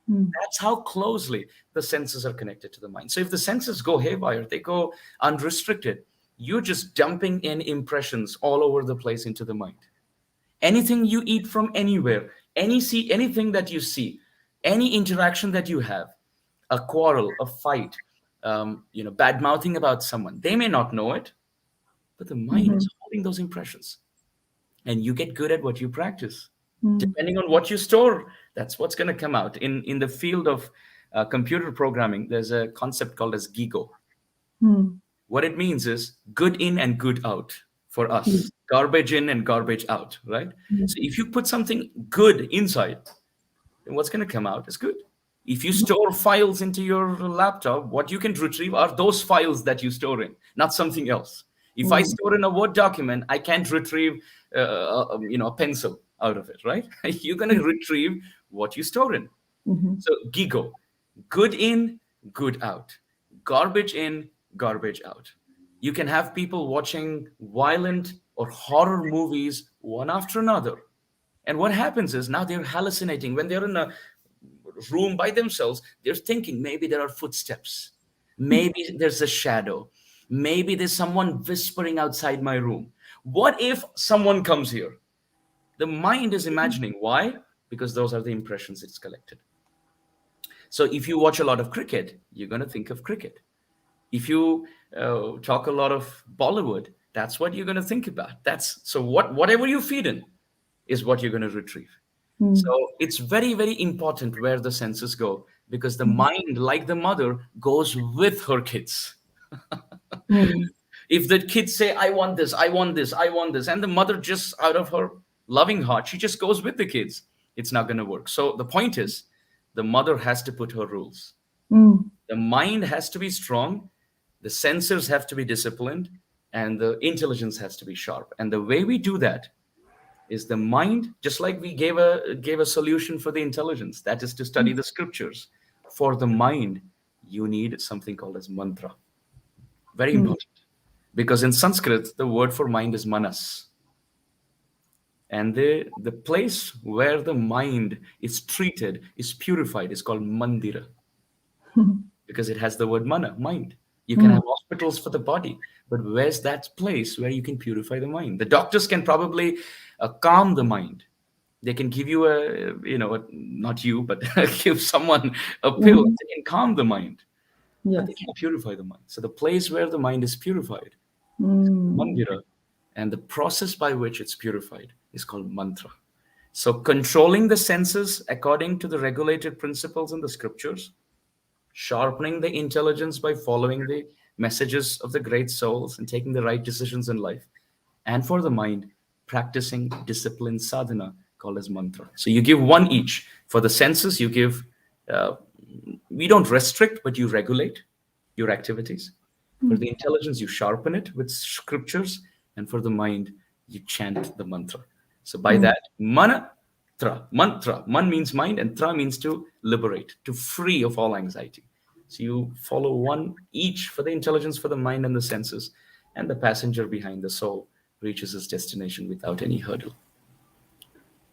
A: Mm.
B: That's how closely the senses are connected to the mind. So if the senses go haywire, they go unrestricted, you're just dumping in impressions all over the place into the mind. Anything you eat from anywhere, anything that you see, any interaction that you have, a quarrel, a fight, bad mouthing about someone, they may not know it, but the mind
A: Mhm.
B: is holding those impressions, and you get good at what you practice.
A: Mm.
B: Depending on what you store, that's what's going to come out. In the field of computer programming, there's a concept called as gigo.
A: Mm.
B: What it means is good in and good out for
A: Mm.
B: us, garbage in and garbage out, right?
A: Mm.
B: So if you put something good inside, then what's going to come out is good. If you store files into your laptop, what you can retrieve are those files that you store in, not something else. If I
A: Mm.
B: store in a Word document, I can't retrieve, a pencil out of it, right? You're going to retrieve what you store in.
A: Mhm.
B: So gigo, good in, good out, garbage in, garbage out. You can have people watching violent or horror movies one after another. And what happens is now they're hallucinating. When they're in a room by themselves, they're thinking maybe there are footsteps, maybe there's a shadow, maybe there's someone whispering outside my room. What if someone comes here? The mind is imagining. Why? Because those are the impressions it's collected. So if you watch a lot of cricket, you're going to think of cricket. If you talk a lot of Bollywood, that's what you're going to think about. That's so whatever you feed in is what you're going to retrieve. So
A: Mm.
B: it's very, very important where the senses go. because the mind, like the mother, goes with her kids.
A: Mm.
B: If the kids say, I want this, I want this, I want this, and the mother just out of her loving heart, she just goes with the kids, it's not going to work. So the point is, the mother has to put her rules.
A: Mm.
B: The mind has to be strong, the sensors have to be disciplined, and the intelligence has to be sharp. And the way we do that is the mind, just like we gave a solution for the intelligence, that is to study the scriptures. For the mind, you need something called as mantra. Very
A: Mm.
B: important. Because in Sanskrit, the word for mind is manas. And the place where the mind is treated, is purified, is called mandira, because it has the word mana, mind. You can
A: Mm.
B: have hospitals for the body, but where's that place where you can purify the mind? The doctors can probably calm the mind. They can give you not you, but give someone a pill.
A: Mhm.
B: They can calm the mind, but they
A: Yes.
B: can't purify the mind. So the place where the mind is purified,
A: Mm.
B: mandira, and the process by which it's purified is called mantra. So controlling the senses according to the regulated principles in the scriptures, sharpening the intelligence by following the messages of the great souls and taking the right decisions in life, and for the mind, practicing discipline sadhana called as mantra. So you give one each. For the senses, you give, uh, we don't restrict, but you regulate your activities. For the intelligence, you sharpen it with scriptures, and for the mind, you chant the mantra. So by
A: Mm.
B: that, mantra, man means mind, and tra means to liberate, to free of all anxiety. So you follow one each for the intelligence, for the mind, and the senses, and the passenger behind the soul reaches his destination without any hurdle.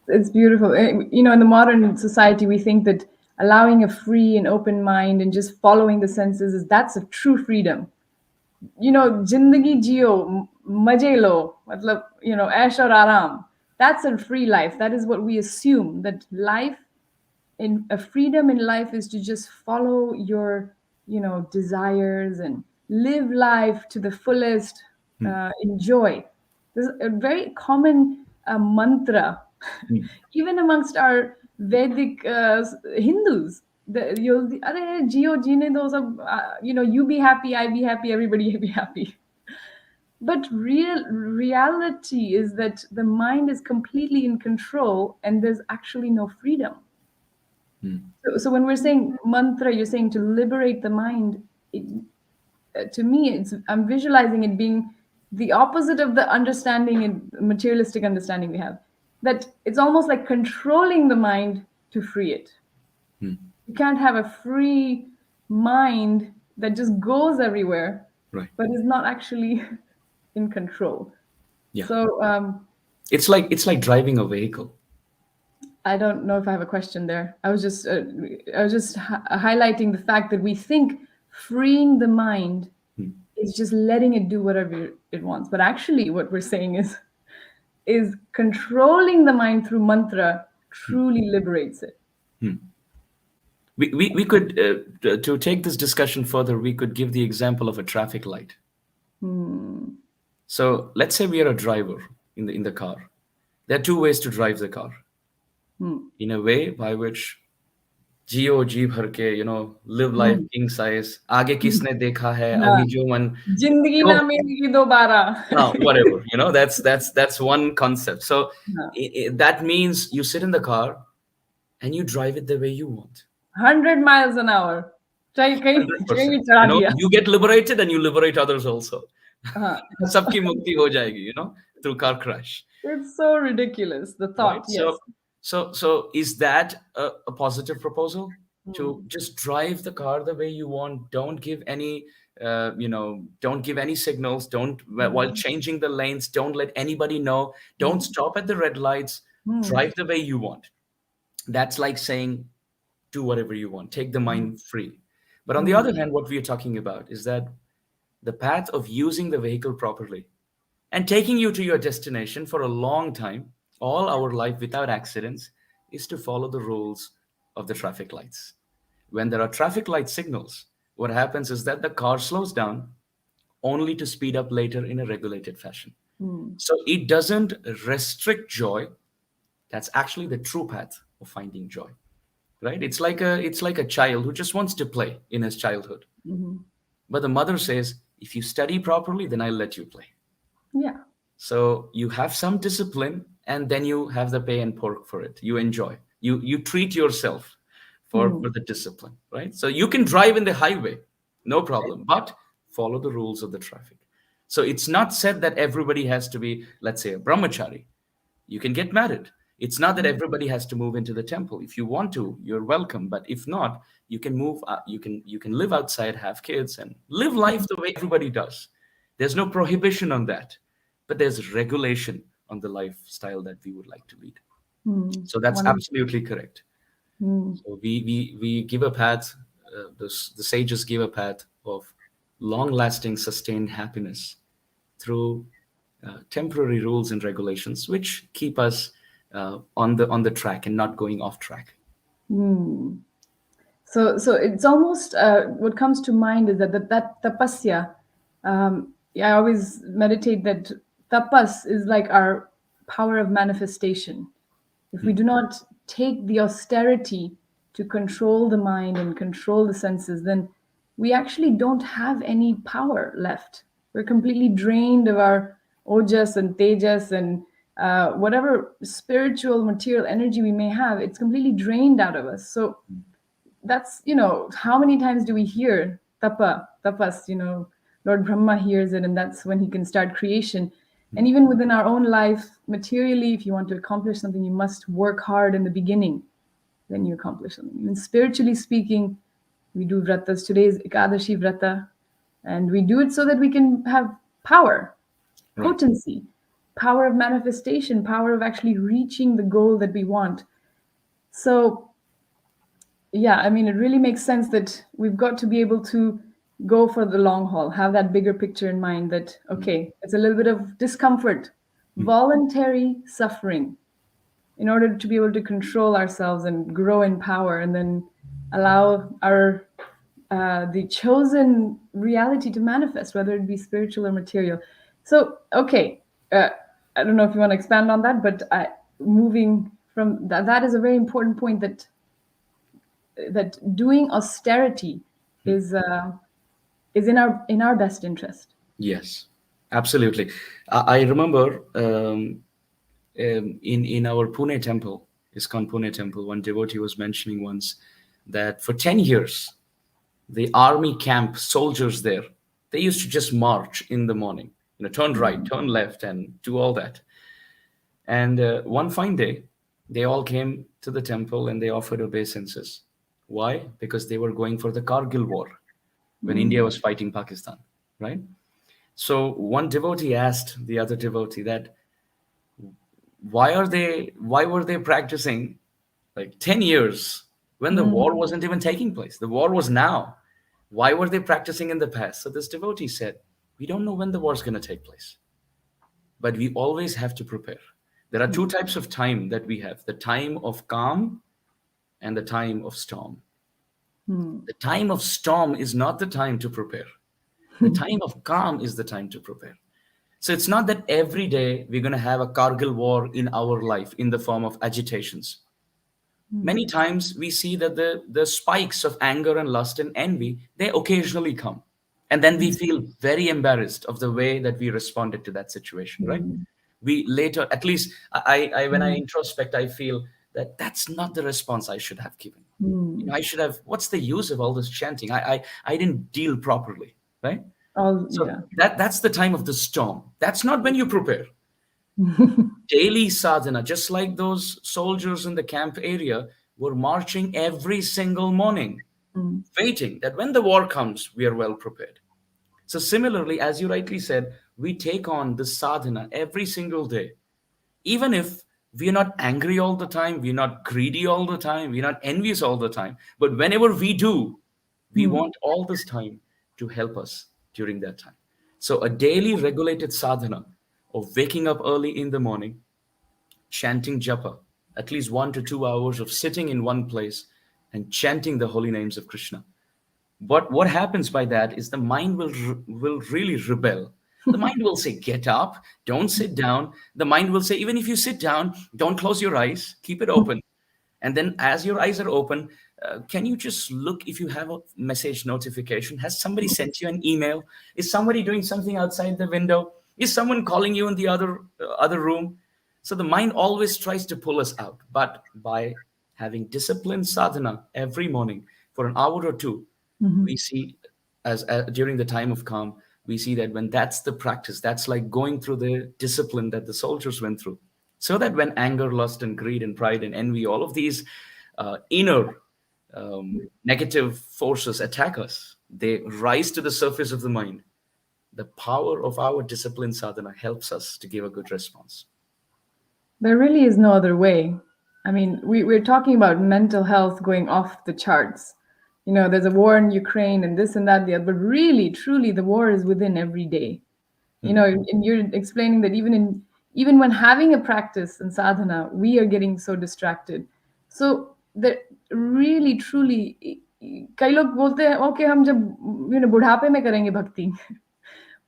A: It's beautiful. In the modern society, we think that allowing a free and open mind and just following the senses is that's a true freedom. Jindagi jio, maje lo, matlab, aish aur aram. That's a free life. That is what we assume, that life in a freedom in life is to just follow your desires and live life to the fullest,
B: Hmm.
A: enjoy. This is a very common mantra
B: Hmm.
A: even amongst our Vedic Hindus. You'll Are jio jeene do sab, you be happy, I be happy, everybody be happy. But reality is that the mind is completely in control and there's actually no freedom.
B: Hmm.
A: So when we're saying mantra, you're saying to liberate the mind. To me, I'm visualizing it being the opposite of the understanding and materialistic understanding we have. That it's almost like controlling the mind to free it.
B: Hmm.
A: You can't have a free mind that just goes everywhere,
B: Right.
A: but is not actually in control.
B: Yeah.
A: So
B: It's like driving a vehicle.
A: I don't know if I have a question there. I was just highlighting the fact that we think freeing the mind
B: Hmm.
A: is just letting it do whatever it wants, but actually, what we're saying is controlling the mind through mantra truly liberates it.
B: Hmm. We could to take this discussion further, we could give the example of a traffic light.
A: Hmm.
B: So let's say we are a driver in the car. There are two ways to drive the car.
A: Hmm.
B: In a way by which जियो जी भर के, live life
A: Hmm.
B: king size, आगे किसने देखा है
A: हाँ,
B: अभी जो मन,
A: जिंदगी
B: जो
A: ना मिलेगी दोबारा.
B: whatever, that's one concept. So
A: हाँ,
B: that means you sit in the car and you drive it the way you want.
A: 100 miles an hour. चाहे कहीं कहीं भी
B: 100%.
A: चढ़ा दिया.
B: You get liberated and you liberate others also.
A: हाँ.
B: सबकी मुक्ति हो जाएगी, through car crash.
A: It's so ridiculous, the
B: Right?
A: thought. Yes.
B: So is that a positive proposal, to
A: Hmm.
B: just drive the car the way you want? Don't give any don't give any signals, don't, while
A: Hmm.
B: changing the lanes, don't let anybody know, don't
A: Hmm.
B: stop at the red lights,
A: Hmm.
B: drive the way you want. That's like saying, do whatever you want, take the mind free. But on the
A: Hmm.
B: other hand, what we are talking about is that the path of using the vehicle properly and taking you to your destination for a long time, all our life without accidents, is to follow the rules of the traffic lights. When there are traffic light signals, what happens is that the car slows down only to speed up later in a regulated fashion.
A: Hmm.
B: So it doesn't restrict joy. That's actually the true path of finding joy. right? It's like a child who just wants to play in his childhood,
A: Hmm.
B: but the mother says, if you study properly, then I'll let you play.
A: Yeah.
B: So you have some discipline, and then you have the pay and pork for it. You enjoy. You treat yourself for
A: Hmm.
B: the discipline, right? So you can drive in the highway, no problem, but follow the rules of the traffic. So it's not said that everybody has to be, let's say, a brahmachari. You can get married. It's not that everybody has to move into the temple. If you want to, you're welcome. But if not, you can move. You can live outside, have kids, and live life the way everybody does. There's no prohibition on that, but there's regulation on the lifestyle that we would like to lead.
A: Hmm.
B: So that's
A: One.
B: absolutely correct.
A: Hmm.
B: So we give a path. The sages give a path of long-lasting, sustained happiness through temporary rules and regulations, which keep us on the track and not going off track.
A: Hmm. So it's almost what comes to mind is that tapasya. Yeah, I always meditate that tapas is like our power of manifestation. If we do not take the austerity to control the mind and control the senses, then we actually don't have any power left. We're completely drained of our ojas and tejas and whatever spiritual material energy we may have. It's completely drained out of us. So that's, how many times do we hear tapas, Lord Brahma hears it, and that's when he can start creation. And even within our own life, materially, if you want to accomplish something, you must work hard in the beginning, then you accomplish something. Even spiritually speaking, we do vratas. Today is Ekadashi vrata, and we do it so that we can have power,
B: Right.
A: potency, power of manifestation, power of actually reaching the goal that we want. So yeah, I mean, it really makes sense that we've got to be able to go for the long haul, have that bigger picture in mind that, okay, it's a little bit of discomfort, voluntary suffering in order to be able to control ourselves and grow in power and then allow our the chosen reality to manifest, whether it be spiritual or material. So, okay, I don't know if you want to expand on that, but moving from that, that is a very important point that doing austerity is in our best interest.
B: Yes, absolutely. I remember in our Pune temple, ISKCON Pune temple, one devotee was mentioning once that for 10 years, the army camp soldiers there, they used to just march in the morning, turn right, turn left, and do all that. And one fine day, they all came to the temple and they offered obeisances. Why? Because they were going for the Kargil war when India
A: Mm,
B: was fighting Pakistan, right? So one devotee asked the other devotee that why were they practicing like 10 years when the
A: mm,
B: war wasn't even taking place? The war was now. Why were they practicing in the past? So this devotee said, we don't know when the war's going to take place, but we always have to prepare. There are two
A: mm,
B: types of time that we have: the time of calm and the time of storm.
A: mm,
B: The time of storm is not the time to prepare. The time of calm is the time to prepare. So it's not that every day we're going to have a Kargil war in our life in the form of agitations. Many
A: mm,
B: times we see that the spikes of anger and lust and envy, they occasionally come. And then we feel very embarrassed of the way that we responded to that situation, right?
A: mm,
B: We later, at least I when I
A: mm,
B: introspect, I feel that that's not the response I should have given.
A: mm.
B: I should have, what's the use of all this chanting? I didn't deal properly, right?
A: All,
B: So
A: yeah.
B: that's the time of the storm. That's not when you prepare. Daily sadhana, just like those soldiers in the camp area were marching every single morning,
A: Mm,
B: waiting that when the war comes, we are well prepared. So, similarly, as you rightly said, we take on the sadhana every single day, even if we are not angry all the time, we're not greedy all the time, we're not envious all the time. But whenever we do, we
A: mm,
B: want all this time to help us during that time. So, a daily regulated sadhana of waking up early in the morning, chanting japa, at least 1 to 2 hours of sitting in one place and chanting the holy names of Krishna. What happens by that is the mind will really rebel. The mind will say, "Get up, don't sit down." The mind will say, "Even if you sit down, don't close your eyes, keep it open." And then as your eyes are open, can you just look if you have a message notification? Has somebody sent you an email? Is somebody doing something outside the window? Is someone calling you in the other room? So the mind always tries to pull us out. But by having disciplined sadhana every morning for an hour or two, we see, as during the time of calm, we see that when that's the practice, that's like going through the discipline that the soldiers went through, so that when anger, lust, and greed, and pride, and envy, all of these inner negative forces attack us, they rise to the surface of the mind. The power of our discipline sadhana helps us to give a good response.
A: There really is no other way. I mean, we're talking about mental health going off the charts. You know, there's a war in Ukraine and this and that, the other, but really, truly, the war is within every day. You know, and you're explaining that even when having a practice in sadhana, we are getting so distracted. So that really, truly, कई लोग बोलते हैं, okay, हम जब बुढ़ापे में करेंगे भक्ति.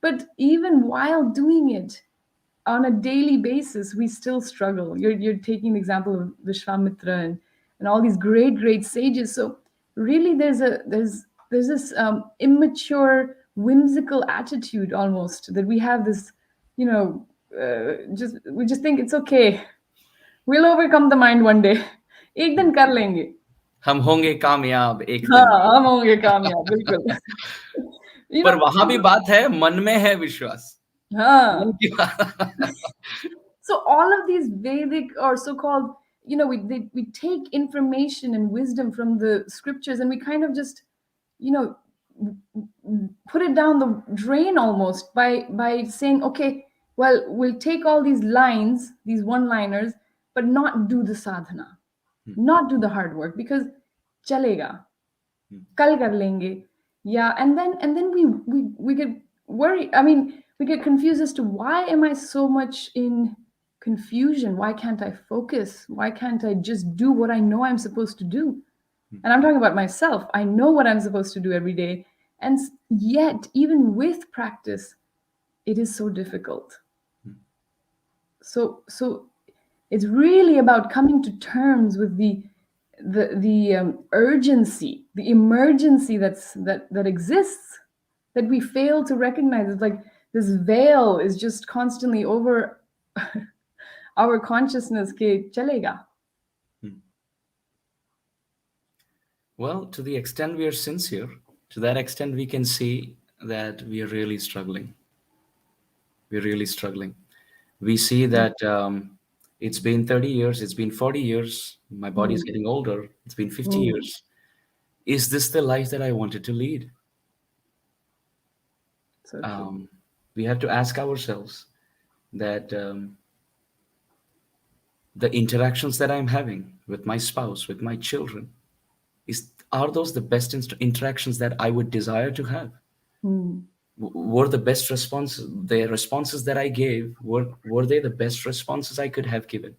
A: But even while doing it, on a daily basis, we still struggle. You're taking the example of Vishwamitra and all these great sages. So really, there's this immature, whimsical attitude almost that we have. This, you know, just we just think it's okay. We'll overcome the mind one day. एक दिन कर लेंगे.
B: हम होंगे कामयाब एक
A: हाँ,
B: दिन।
A: हम होंगे कामयाब, बिल्कुल. You
B: पर
A: know,
B: वहां भी बात है, मन में है विश्वास। मन
A: हाँ.
B: की बात।
A: So all of these Vedic or so-called, we take information and wisdom from the scriptures and we kind of just, you know, put it down the drain almost by saying, okay, well, we'll take all these lines, these one-liners, but not do the sadhana, not do the hard work because chalega, kal kar lenge. Yeah, and then we get worried. I mean, we get confused as to why am I so much in confusion? Why can't I focus? Why can't I just do what I know I'm supposed to do? And I'm talking about myself. I know what I'm supposed to do every day, and yet even with practice, it is so difficult. So it's really about coming to terms with the urgency, the emergency that exists, that we fail to recognize. It's like this veil is just constantly over our consciousness. Ke chalega.
B: Well, to the extent we are sincere, to that extent we can see that we are really struggling. We're really struggling. We see that it's been 30 years, it's been 40 years, my body is getting older, it's been 50 years. Is this the life that I wanted to lead?
A: So true.
B: We have to ask ourselves that the interactions that I'm having with my spouse, with my children, are those the best interactions that I would desire to have? Were the best responses, the responses that I gave, were they the best responses I could have given?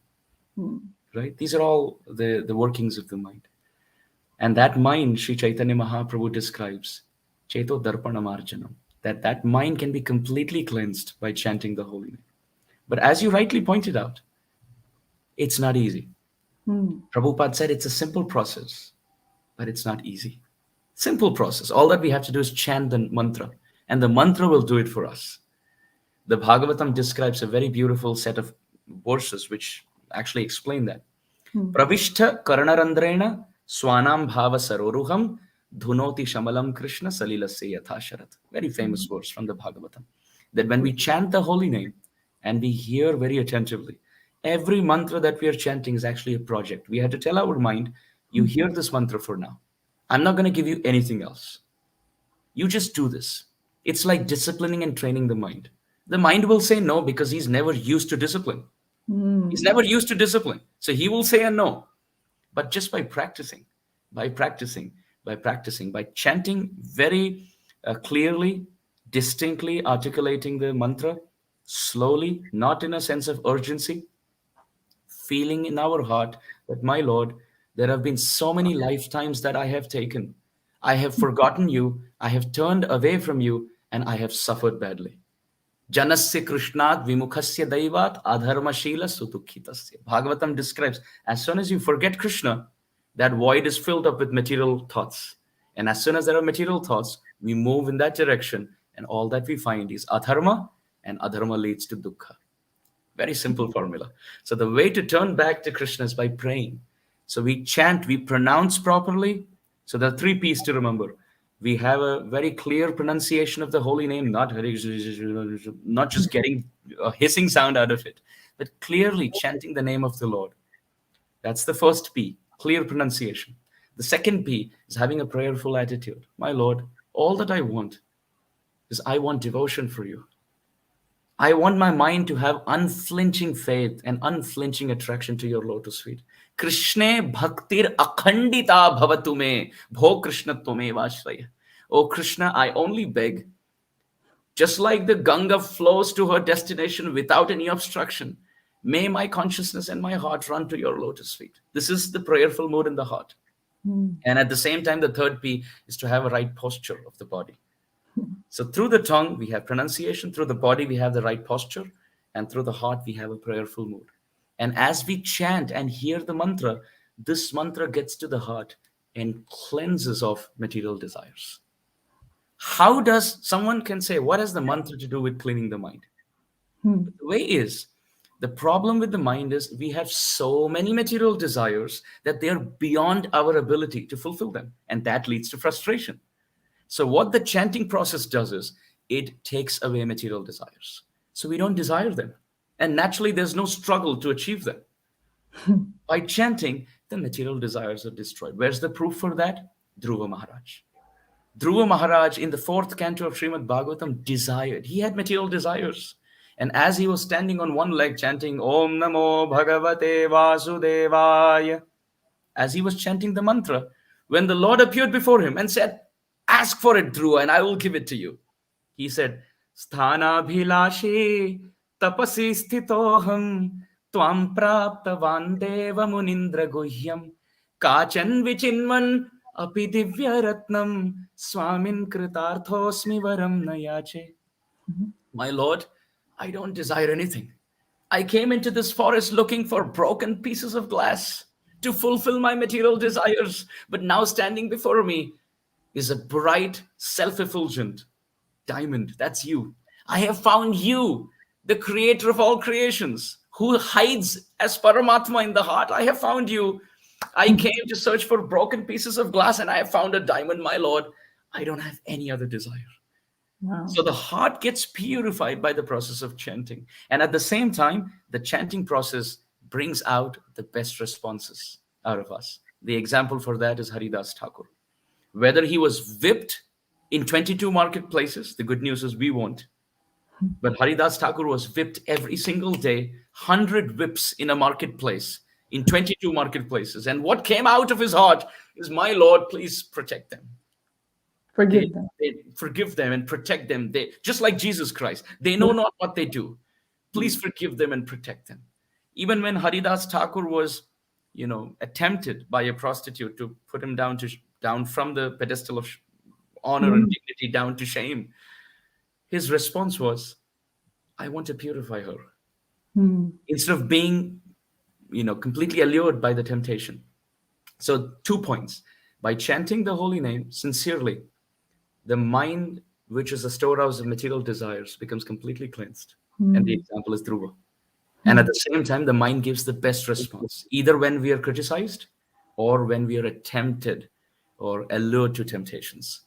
B: Right? These are all the workings of the mind. And that mind, Sri Chaitanya Mahaprabhu describes, Cheto Darpanamarjanam, that mind can be completely cleansed by chanting the holy name. But as you rightly pointed out, it's not easy. Prabhupada said it's a simple process, but it's not easy. Simple process. All that we have to do is chant the mantra, and the mantra will do it for us. The Bhagavatam describes a very beautiful set of verses which actually explain that. Pravishta Karanarandrena Swanam Bhava Saroruham Dhunoti Shamalam Krishna Salilasya Yathasharat. Very famous verse from the Bhagavatam. That when we chant the holy name and we hear very attentively, every mantra that we are chanting is actually a project. We have to tell our mind, you hear this mantra for now. I'm not going to give you anything else. You just do this. It's like disciplining and training the mind. The mind will say no because he's never used to discipline. He's never used to discipline. So he will say a no. But just by practicing, by chanting very clearly, distinctly articulating the mantra, slowly, not in a sense of urgency, feeling in our heart that, my Lord, there have been so many lifetimes that I have taken. I have forgotten you. I have turned away from you, and I have suffered badly. Janasya Krishnat Vimukhasya Daivat Adharmashila Sutukhitasya. Bhagavatam describes as soon as you forget Krishna, that void is filled up with material thoughts. And as soon as there are material thoughts, we move in that direction, and all that we find is adharma, and adharma leads to dukkha. Very simple formula. So the way to turn back to Krishna is by praying. So we chant, we pronounce properly. So there are three P's to remember. We have a very clear pronunciation of the holy name, not just getting a hissing sound out of it, but clearly chanting the name of the Lord. That's the first P, clear pronunciation. The second P is having a prayerful attitude. My Lord, all that I want is I want devotion for you. I want my mind to have unflinching faith and unflinching attraction to your lotus feet. Krishne bhaktir akhandita bhavatu me, bho Krishna tome vashraya. Oh Krishna, I only beg, just like the Ganga flows to her destination without any obstruction, may my consciousness and my heart run to your lotus feet. This is the prayerful mood in the heart. And at the same time, the third P is to have a right posture of the body. So through the tongue, we have pronunciation. Through the body, we have the right posture. And through the heart, we have a prayerful mood. And as we chant and hear the mantra, this mantra gets to the heart and cleanses of material desires. How does someone can say, what has the mantra to do with cleaning the mind? The way is, the problem with the mind is we have so many material desires that they are beyond our ability to fulfill them. And that leads to frustration. So what the chanting process does is it takes away material desires. So we don't desire them. And naturally, there's no struggle to achieve them. By chanting, the material desires are destroyed. Where's the proof for that? Dhruva Maharaj. Dhruva Maharaj in the fourth canto of Srimad Bhagavatam desired. He had material desires. And as he was standing on one leg chanting, Om Namo Bhagavate Vasudevaya, as he was chanting the mantra, when the Lord appeared before him and said, ask for it, Dhruva, and I will give it to you. He said, Sthana bhilashi tapasi sthitoham tvam praptavan deva munindra guhyam kachan vichinvan api divya ratnam swamin kritarthosmi varam nayache. My Lord, I don't desire anything. I came into this forest looking for broken pieces of glass to fulfill my material desires, but now standing before me is a bright, self-effulgent diamond. That's you. I have found you, the creator of all creations, who hides as Paramatma in the heart. I have found you. I came to search for broken pieces of glass and I have found a diamond, my Lord. I don't have any other desire.
A: Wow.
B: So the heart gets purified by the process of chanting. And at the same time, the chanting process brings out the best responses out of us. The example for that is Haridas Thakur. Whether he was whipped in 22 marketplaces, the good news is we won't. But Haridas Thakur was whipped every single day, 100 whips in a marketplace, in 22 marketplaces. And what came out of his heart is, my Lord, please protect them.
A: Forgive them.
B: They forgive them and protect them. They, just like Jesus Christ, they know not what they do. Please forgive them and protect them. Even when Haridas Thakur was, attempted by a prostitute to put him down from the pedestal of honor and dignity down to shame, his response was, I want to purify her. Instead of being, completely allured by the temptation. So 2 points. By chanting the holy name sincerely, the mind, which is a storehouse of material desires, becomes completely cleansed. And the example is Dhruva. And at the same time, the mind gives the best response, either when we are criticized or when we are tempted or allured to temptations.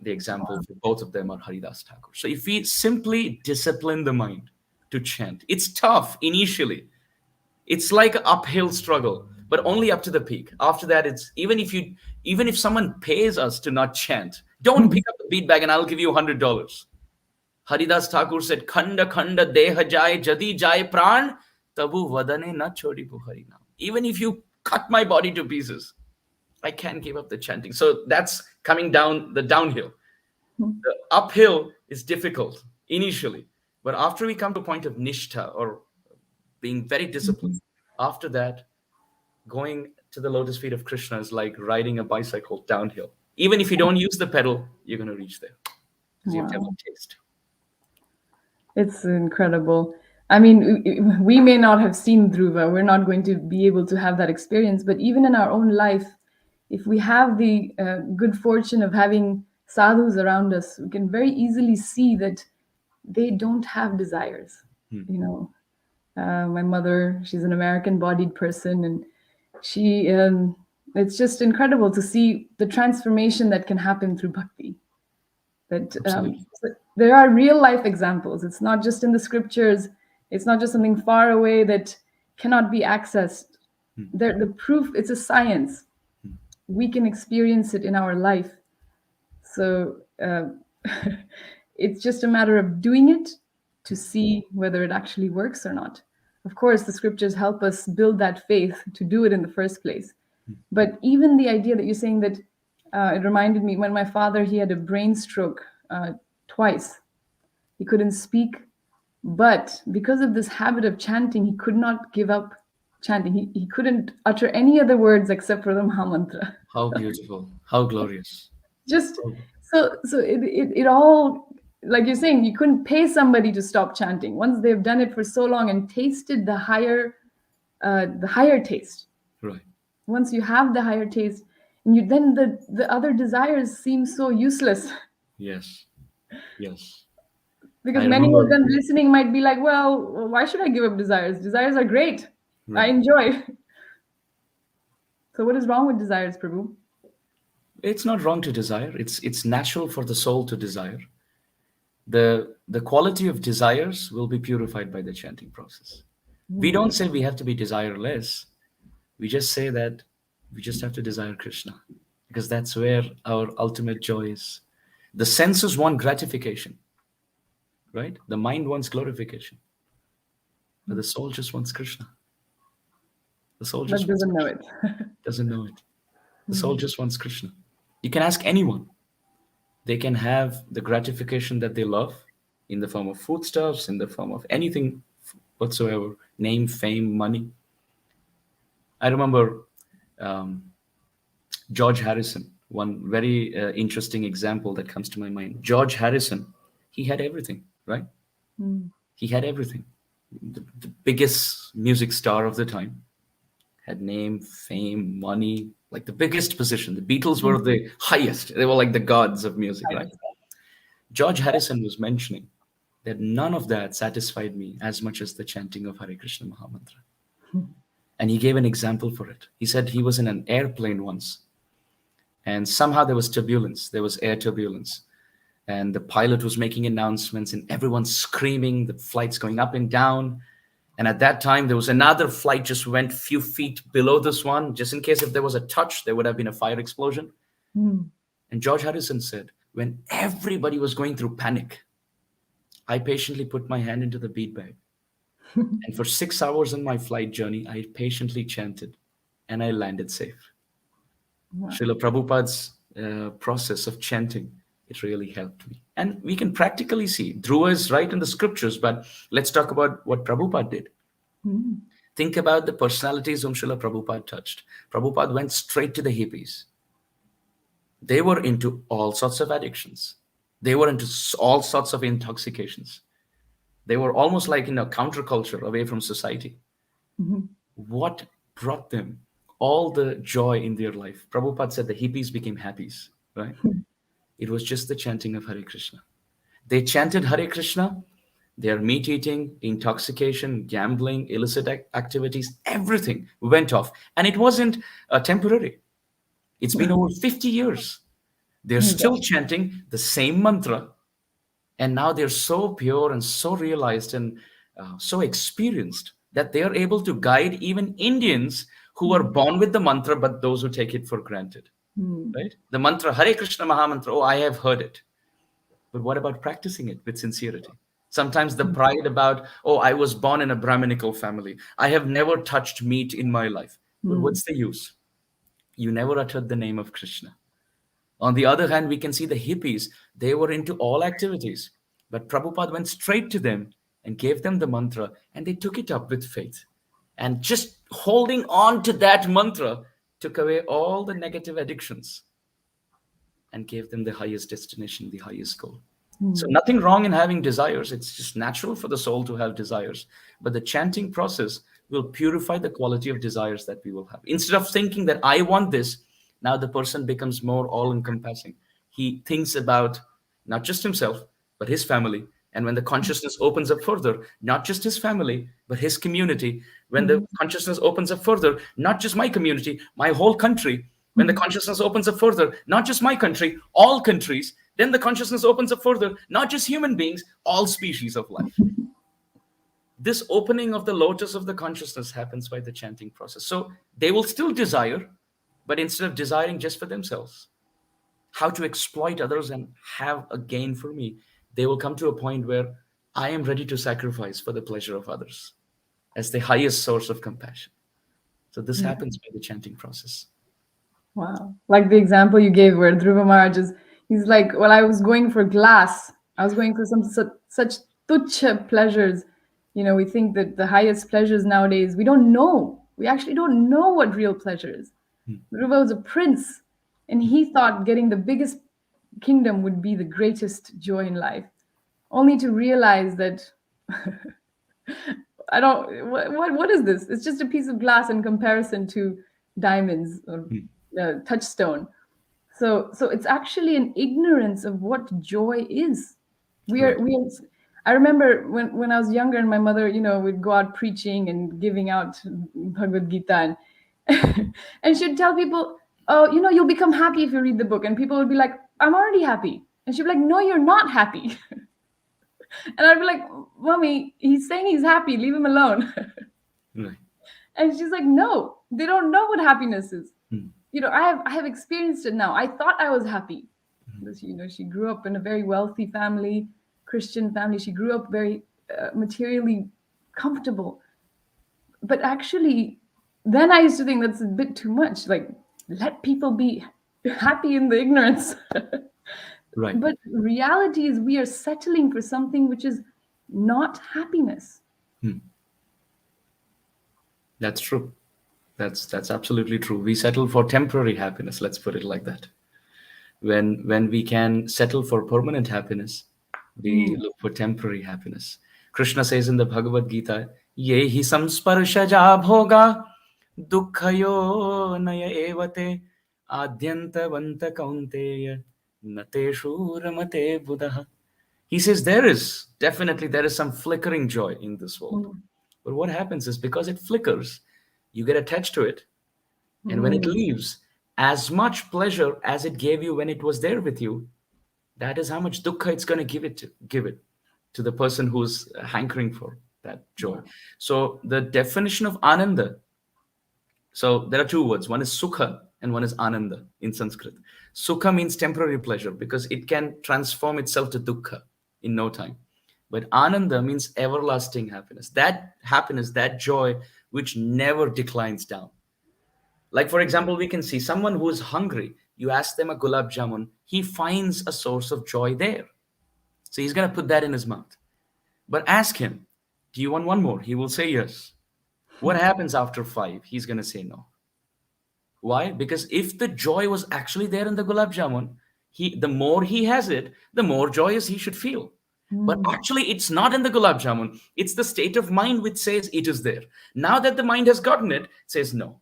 B: The example for both of them are Haridas Thakur. So if we simply discipline the mind to chant, it's tough initially. It's like an uphill struggle, but only up to the peak. After that, it's even if someone pays us to not chant, don't pick up the beat bag and I'll give you $100. Haridas Thakur said, Khanda khanda deha jai jadi jai pran tabu vadane na chodi puhari now. Even if you cut my body to pieces, I can't give up the chanting. So that's coming down the downhill. The uphill is difficult initially, but after we come to a point of nishtha or being very disciplined, after that, going to the lotus feet of Krishna is like riding a bicycle downhill. Even if you don't use the pedal, you're going to reach there because you've developed taste.
A: It's incredible. I mean, we may not have seen Dhruva, we're not going to be able to have that experience, but even in our own life, if we have the good fortune of having sadhus around us, we can very easily see that they don't have desires. You know, my mother, she's an American bodied person, and she, it's just incredible to see the transformation that can happen through bhakti. That
B: Absolutely.
A: so there are real life examples. It's not just in the scriptures. It's not just something far away that cannot be accessed. There, the proof, it's a science. We can experience it in our life. So it's just a matter of doing it to see whether it actually works or not. Of course, the scriptures help us build that faith to do it in the first place. But even the idea that you're saying that, it reminded me when my father, he had a brain stroke twice. He couldn't speak, but because of this habit of chanting, he could not give up chanting. He couldn't utter any other words except for the Maha Mantra.
B: How beautiful. How glorious.
A: Just
B: Oh,
A: so it all, like you're saying, you couldn't pay somebody to stop chanting once they've done it for so long and tasted the higher taste.
B: right.
A: Once you have the higher taste, and you then the other desires seem so useless.
B: Yes. Yes.
A: Because
B: I
A: many of
B: remember.
A: them listening might be like, well, why should I give up desires? Desires are great. I
B: Right.
A: enjoy. So what is wrong with desires, Prabhu?
B: It's not wrong to desire. It's natural for the soul to desire. The quality of desires will be purified by the chanting process. We don't say we have to be desireless. We just say that we just have to desire Krishna, because that's where our ultimate joy is. The senses want gratification, right? The mind wants glorification, but the soul just wants Krishna. The soul
A: But
B: just wants
A: doesn't know
B: Krishna.
A: it.
B: Doesn't know it. The soul just wants Krishna. You can ask anyone. They can have the gratification that they love in the form of foodstuffs, in the form of anything whatsoever, name, fame, money. I remember um, George Harrison, one very interesting example that comes to my mind. George Harrison, he had everything, right?
A: Mm.
B: He had everything. The biggest music star of the time had name, fame, money, like the biggest position. The Beatles were the highest. They were like the gods of music, right?
A: Yes.
B: George Harrison was mentioning that none of that satisfied me as much as the chanting of Hare Krishna Mahamantra. And he gave an example for it. He said he was in an airplane once, and somehow there was turbulence. There was air turbulence. And the pilot was making announcements, and everyone's screaming, the flight's going up and down. And at that time, there was another flight just went few feet below this one, just in case if there was a touch, there would have been a fire explosion.
A: Mm.
B: And George Harrison said, when everybody was going through panic, I patiently put my hand into the bead bag. And for 6 hours in my flight journey, I patiently chanted and I landed safe.
A: Wow.
B: Srila Prabhupada's process of chanting, it really helped me. And we can practically see Dhruva is right in the scriptures, but let's talk about what Prabhupada did.
A: Mm.
B: Think about the personalities whom Srila Prabhupada touched. Prabhupada went straight to the hippies. They were into all sorts of addictions. They were into all sorts of intoxications. They were almost like in a counterculture away from society.
A: Mhm.
B: What brought them all the joy in their life? Prabhupada said the hippies became happies, right? It was just the chanting of Hare Krishna. They chanted Hare Krishna, their meat eating, intoxication, gambling, illicit activities, everything went off. And it wasn't temporary. It's been over 50 years. They're still chanting the same mantra, and now they're so pure and so realized and so experienced that they are able to guide even Indians who are born with the mantra, but those who take it for granted.
A: Mm.
B: Right? The mantra, Hare Krishna Mahamantra, oh, I have heard it. But what about practicing it with sincerity? Sometimes the pride about, oh, I was born in a Brahminical family. I have never touched meat in my life. But
A: Mm.
B: what's the use? You never uttered the name of Krishna. On the other hand, we can see the hippies, they were into all activities. But Prabhupada went straight to them and gave them the mantra, and they took it up with faith. And just holding on to that mantra took away all the negative addictions and gave them the highest destination, the highest goal. So nothing wrong in having desires. It's just natural for the soul to have desires. But the chanting process will purify the quality of desires that we will have. Instead of thinking that I want this, now the person becomes more all-encompassing. He thinks about not just himself, but his family. And when the consciousness opens up further, not just his family, but his community. When the consciousness opens up further, not just my community, my whole country. When the consciousness opens up further, not just my country, all countries, then the consciousness opens up further, not just human beings, all species of life. This opening of the lotus of the consciousness happens by the chanting process. So they will still desire, but instead of desiring just for themselves, how to exploit others and have a gain for me, they will come to a point where I am ready to sacrifice for the pleasure of others as the highest source of compassion. So this happens by the chanting process.
A: Wow. Like the example you gave where Dhruva Maharaj is, he's like, well, I was going for glass. I was going for some such tuchha pleasures. We think that the highest pleasures nowadays, we don't know. We actually don't know what real pleasure is. Dhruva was a prince, and he thought getting the biggest kingdom would be the greatest joy in life, only to realize that I don't. What is this? It's just a piece of glass in comparison to diamonds or touchstone. So it's actually an ignorance of what joy is. We are
B: Right.
A: we. Are, I remember when I was younger, and my mother, would go out preaching and giving out Bhagavad Gita, and and she'd tell people, "Oh, you'll become happy if you read the book," and people would be like, "I'm already happy," and she'd be like, "No, you're not happy." And I'd be like, "Mommy, he's saying he's happy. Leave him alone."
B: Right.
A: And she's like, "No, they don't know what happiness is.
B: Hmm.
A: I have experienced it now. I thought I was happy." Because, she grew up in a very wealthy family, Christian family. She grew up very materially comfortable. But actually, then I used to think that's a bit too much. Like, let people be happy in the ignorance.
B: Right.
A: But reality is we are settling for something which is not happiness.
B: That's true. That's absolutely true. We settle for temporary happiness, let's put it like that. When we can settle for permanent happiness, we look for temporary happiness. Krishna says in the Bhagavad Gita, ye hi samsparshaja bhoga dukkhayo naya evate adyantavanta kaunteya nateshu ramate buddha. He says there is some flickering joy in this world. But what happens is because it flickers, you get attached to it. And when it leaves, as much pleasure as it gave you when it was there with you, that is how much dukkha it's going to give it to the person who's hankering for that joy. So the definition of ananda, so there are two words. One is sukha and one is ananda in Sanskrit. Sukha means temporary pleasure because it can transform itself to dukkha in no time. But ananda means everlasting happiness. That happiness, that joy, which never declines down. Like, for example, we can see someone who is hungry. You ask them a gulab jamun, he finds a source of joy there. So he's going to put that in his mouth. But ask him, do you want one more? He will say yes. What happens after five? He's going to say no. Why? Because if the joy was actually there in the gulab jamun, the more he has it, the more joyous he should feel. But actually, it's not in the gulab jamun. It's the state of mind which says it is there. Now that the mind has gotten it, says no.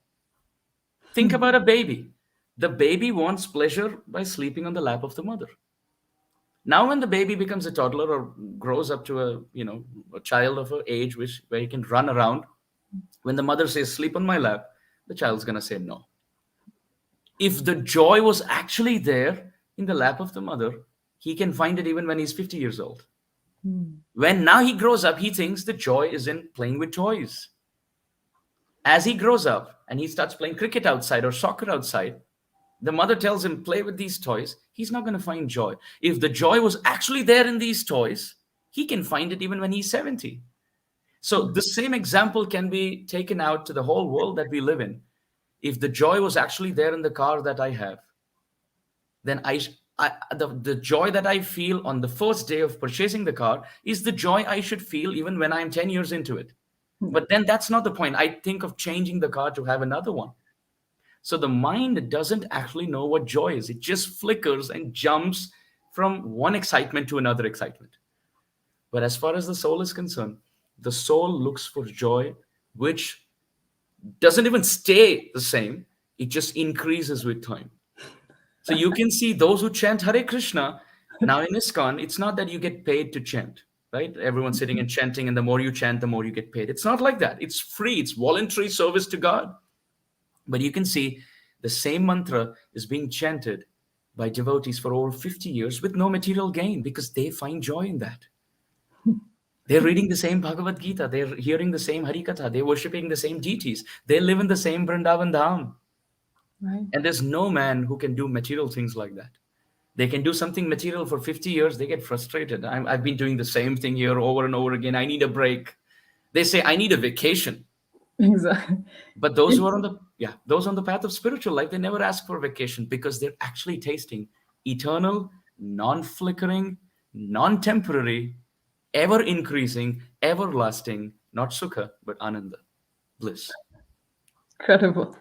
B: Think about a baby. The baby wants pleasure by sleeping on the lap of the mother. Now, when the baby becomes a toddler or grows up to a child of an age where he can run around, when the mother says sleep on my lap, the child's gonna say no. If the joy was actually there in the lap of the mother, he can find it even when he's 50 years old. When now he grows up, he thinks the joy is in playing with toys. As he grows up and he starts playing cricket outside or soccer outside, the mother tells him, play with these toys. He's not going to find joy. If the joy was actually there in these toys, he can find it even when he's 70. So the same example can be taken out to the whole world that we live in. If the joy was actually there in the car that I have, then the joy that I feel on the first day of purchasing the car is the joy I should feel even when I'm 10 years into it. But then that's not the point. I think of changing the car to have another one. So the mind doesn't actually know what joy is. It just flickers and jumps from one excitement to another excitement. But as far as the soul is concerned, the soul looks for joy, which doesn't even stay the same, it just increases with time. So you can see those who chant Hare Krishna. Now in ISKCON, it's not that you get paid to chant, right? Everyone's sitting and chanting, and the more you chant, the more you get paid. It's not like that. It's free, it's voluntary service to God. But you can see the same mantra is being chanted by devotees for over 50 years with no material gain because they find joy in that. They're reading the same Bhagavad Gita, they're hearing the same Harikatha, they're worshipping the same deities, they live in the same Vrindavan Dham.
A: Right.
B: And there's no man who can do material things like that. They can do something material for 50 years, they get frustrated. I've been doing the same thing here over and over again. I need a break. They say, I need a vacation.
A: Exactly.
B: But those who are on the those on the path of spiritual life, they never ask for vacation because they're actually tasting eternal, non-flickering, non-temporary, ever increasing, everlasting, not sukha, but ananda, bliss.
A: Incredible.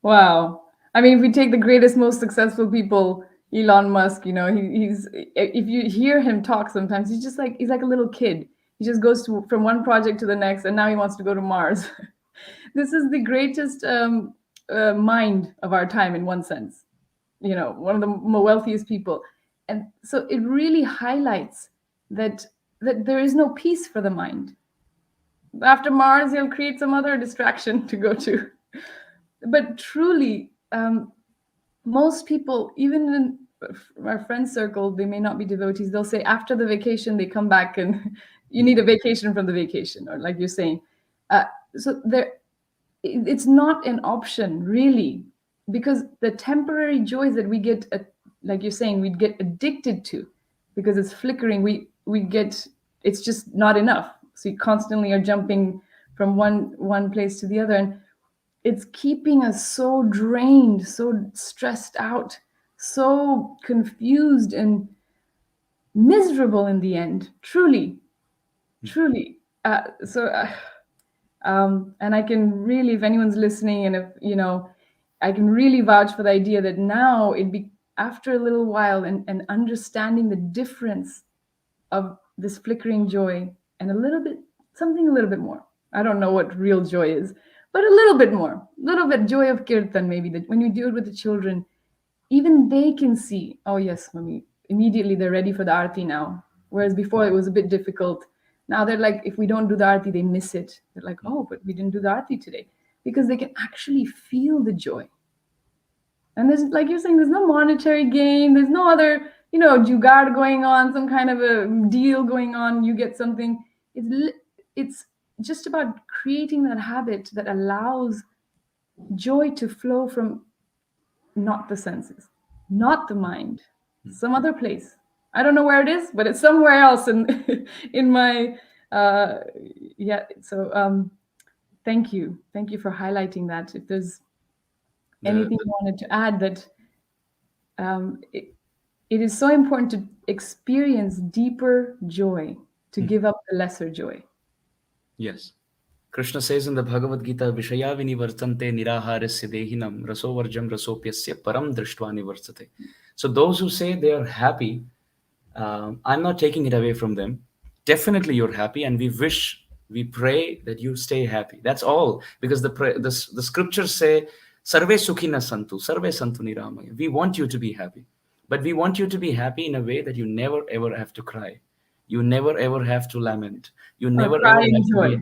A: Wow. I mean, if we take the greatest, most successful people, Elon Musk, he's if you hear him talk sometimes, he's like a little kid. He just goes from one project to the next, and now he wants to go to Mars. This is the greatest mind of our time in one sense. One of the wealthiest people, and so it really highlights that there is no peace for the mind. After Mars, he'll create some other distraction to go to. But truly, most people, even in our friend circle, they may not be devotees. They'll say after the vacation, they come back and you need a vacation from the vacation, or like you're saying. So it's not an option really, because the temporary joys that we get, like you're saying, we'd get addicted to, because it's flickering. We get, it's just not enough. So you constantly are jumping from one place to the other, and it's keeping us so drained, so stressed out, so confused and miserable in the end. Truly, truly. And I can really, if anyone's listening, and if I can really vouch for the idea that now after a little while, and understanding the difference of this flickering joy and something a little bit more. I don't know what real joy is, but a little bit more, little bit joy of kirtan, maybe, that when you do it with the children, even they can see, oh yes, mommy, immediately they're ready for the arti now. Whereas before it was a bit difficult. Now they're like, if we don't do the arti, they miss it. They're like, oh, but we didn't do the arti today, because they can actually feel the joy. And there's, like you're saying, there's no monetary gain. There's no other, jugaad going on, some kind of a deal going on. You get something. It's just about creating that habit that allows joy to flow from not the senses, not the mind, some other place. I don't know where it is, but it's somewhere else in my So thank you for highlighting that. If there's anything you wanted to add, that it is so important to experience deeper joy, to give up the lesser joy.
B: Yes. Krishna says in the Bhagavad Gita, Vishaya vinivartante niraharasya dehinam rasovarjam rasopyasya param drishtva nivartate. So those who say they are happy, I'm not taking it away from them. Definitely you're happy, and we pray that you stay happy. That's all. Because the scriptures say, Sarve sukhina santu, sarve santu niramaya. We want you to be happy. But we want you to be happy in a way that you never ever have to cry. You never ever have to lament. You never ever
A: crying
B: have to
A: joy.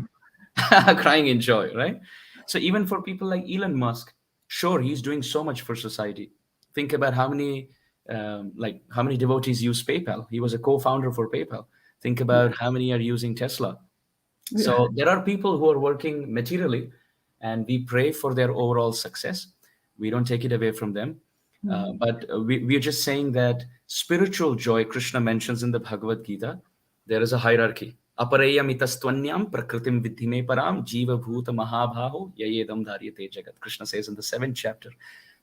B: be crying in joy, right? So even for people like Elon Musk, sure, he's doing so much for society. Think about how many devotees use PayPal. He was a co-founder for PayPal. Think about how many are using Tesla. So there are people who are working materially, and we pray for their overall success. We don't take it away from them. But we're just saying that spiritual joy, Krishna mentions in the Bhagavad Gita, there is a hierarchy. Apareyamitastvanyam prakritim vidhime param jiva bhuta mahabhaho yayedam dharyate jagat. Krishna says in the 7th chapter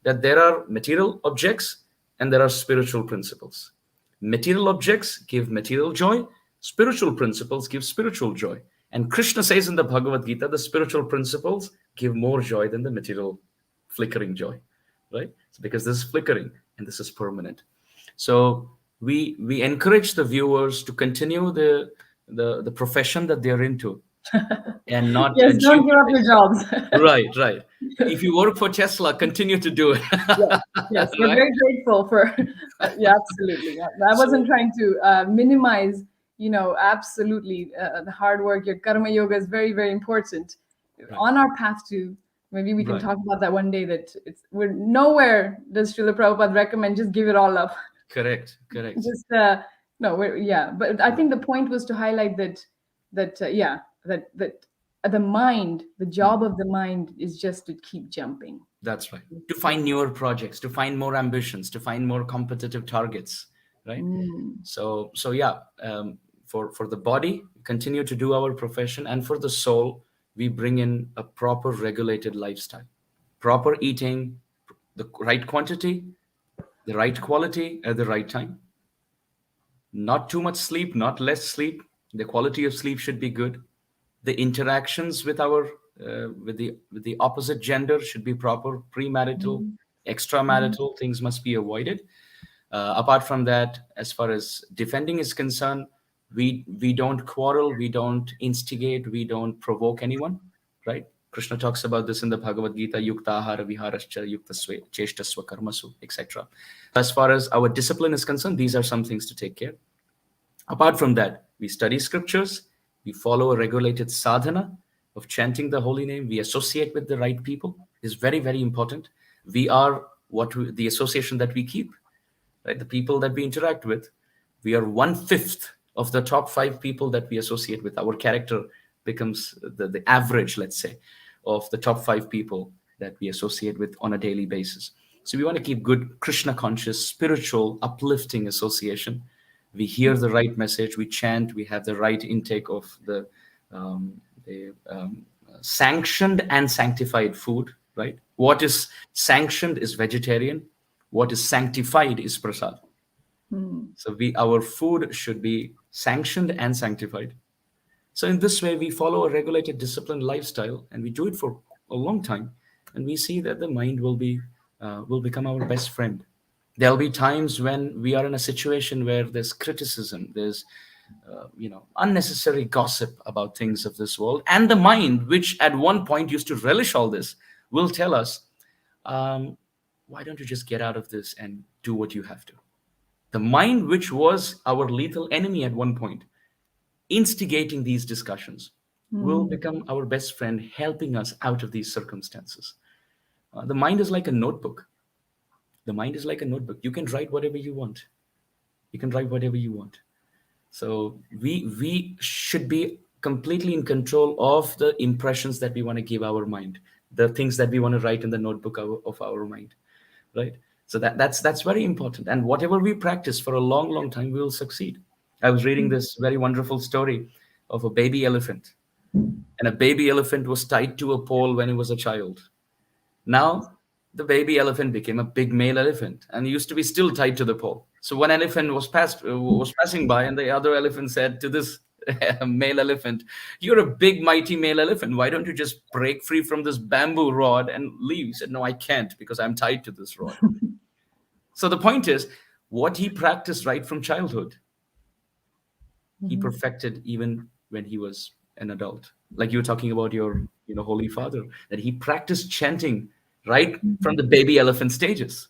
B: that there are material objects and there are spiritual principles. Material objects give material joy. Spiritual principles give spiritual joy. And Krishna says in the Bhagavad Gita, the spiritual principles give more joy than the material flickering joy, right? It's because this is flickering and this is permanent. So we encourage the viewers to continue the profession that they're into and not
A: Yes, don't give up your
B: jeopardize.
A: jobs.
B: Right, right. If you work for Tesla, continue to do it.
A: Yes, yes, we're
B: Right.
A: very grateful for. Yeah, absolutely. Yeah. I wasn't
B: So
A: trying to minimize, absolutely the hard work. Your karma yoga is very, very important
B: right,
A: on our path to. Maybe we can
B: right.
A: talk about that one day. That we're nowhere does Srila Prabhupada recommend just give it all up.
B: Correct, correct.
A: Just no, yeah. But I think the point was to highlight that the mind, the job of the mind is just to keep jumping.
B: That's right. To find newer projects, to find more ambitions, to find more competitive targets, right?
A: Mm.
B: So yeah, for the body, continue to do our profession, and for the soul, we bring in a proper regulated lifestyle, proper eating, the right quantity, the right quality at the right time. Not too much sleep, not less sleep. The quality of sleep should be good. The interactions with our with the opposite gender should be proper. Premarital,
A: Mm. Mm.
B: extramarital things must be avoided. Apart from that, as far as defending is concerned, we don't quarrel, we don't instigate, we don't provoke anyone, right? Krishna talks about this in the Bhagavad Gita: yukta ahara viharascha yukta cheshtasva karmasu, etc. As far as our discipline is concerned, these are some things to take care. Apart from that, we study scriptures, we follow a regulated sadhana of chanting the holy name, we associate with the right people, is very, very important. We are the association that we keep, right? The people that we interact with, we are one fifth of the top five people that we associate with. Our character becomes the average, let's say, of the top five people that we associate with on a daily basis. So we want to keep good Krishna conscious, spiritual, uplifting association. We hear the right message, we chant, we have the right intake of the sanctioned and sanctified food, right? What is sanctioned is vegetarian, what is sanctified is prasad.
A: Mm.
B: So our food should be sanctioned and sanctified. So in this way, we follow a regulated, disciplined lifestyle, and we do it for a long time, and we see that the mind will become our best friend. There'll be times when we are in a situation where there's criticism, there's unnecessary gossip about things of this world, and the mind, which at one point used to relish all this, will tell us, um, "Why don't you just get out of this and do what you have to?" The mind, which was our lethal enemy at one point, instigating these discussions, will
A: Mm.
B: become our best friend, helping us out of these circumstances. The mind is like a notebook. The mind is like a notebook. You can write whatever you want. You can write whatever you want. So we should be completely in control of the impressions that we want to give our mind, the things that we want to write in the notebook of our mind, right? So that's very important. And whatever we practice for a long, long time, we will succeed. I was reading this very wonderful story of a baby elephant, and a baby elephant was tied to a pole when he was a child. Now, the baby elephant became a big male elephant and used to be still tied to the pole. So one elephant was passing by, and the other elephant said to this male elephant, "You're a big, mighty male elephant. Why don't you just break free from this bamboo rod and leave?" He said, "No, I can't because I'm tied to this rod." So the point is, what he practiced right from childhood, he
A: Mhm.
B: perfected even when he was an adult. Like you were talking about your holy father, that he practiced chanting right from the
A: Mhm.
B: baby elephant stages.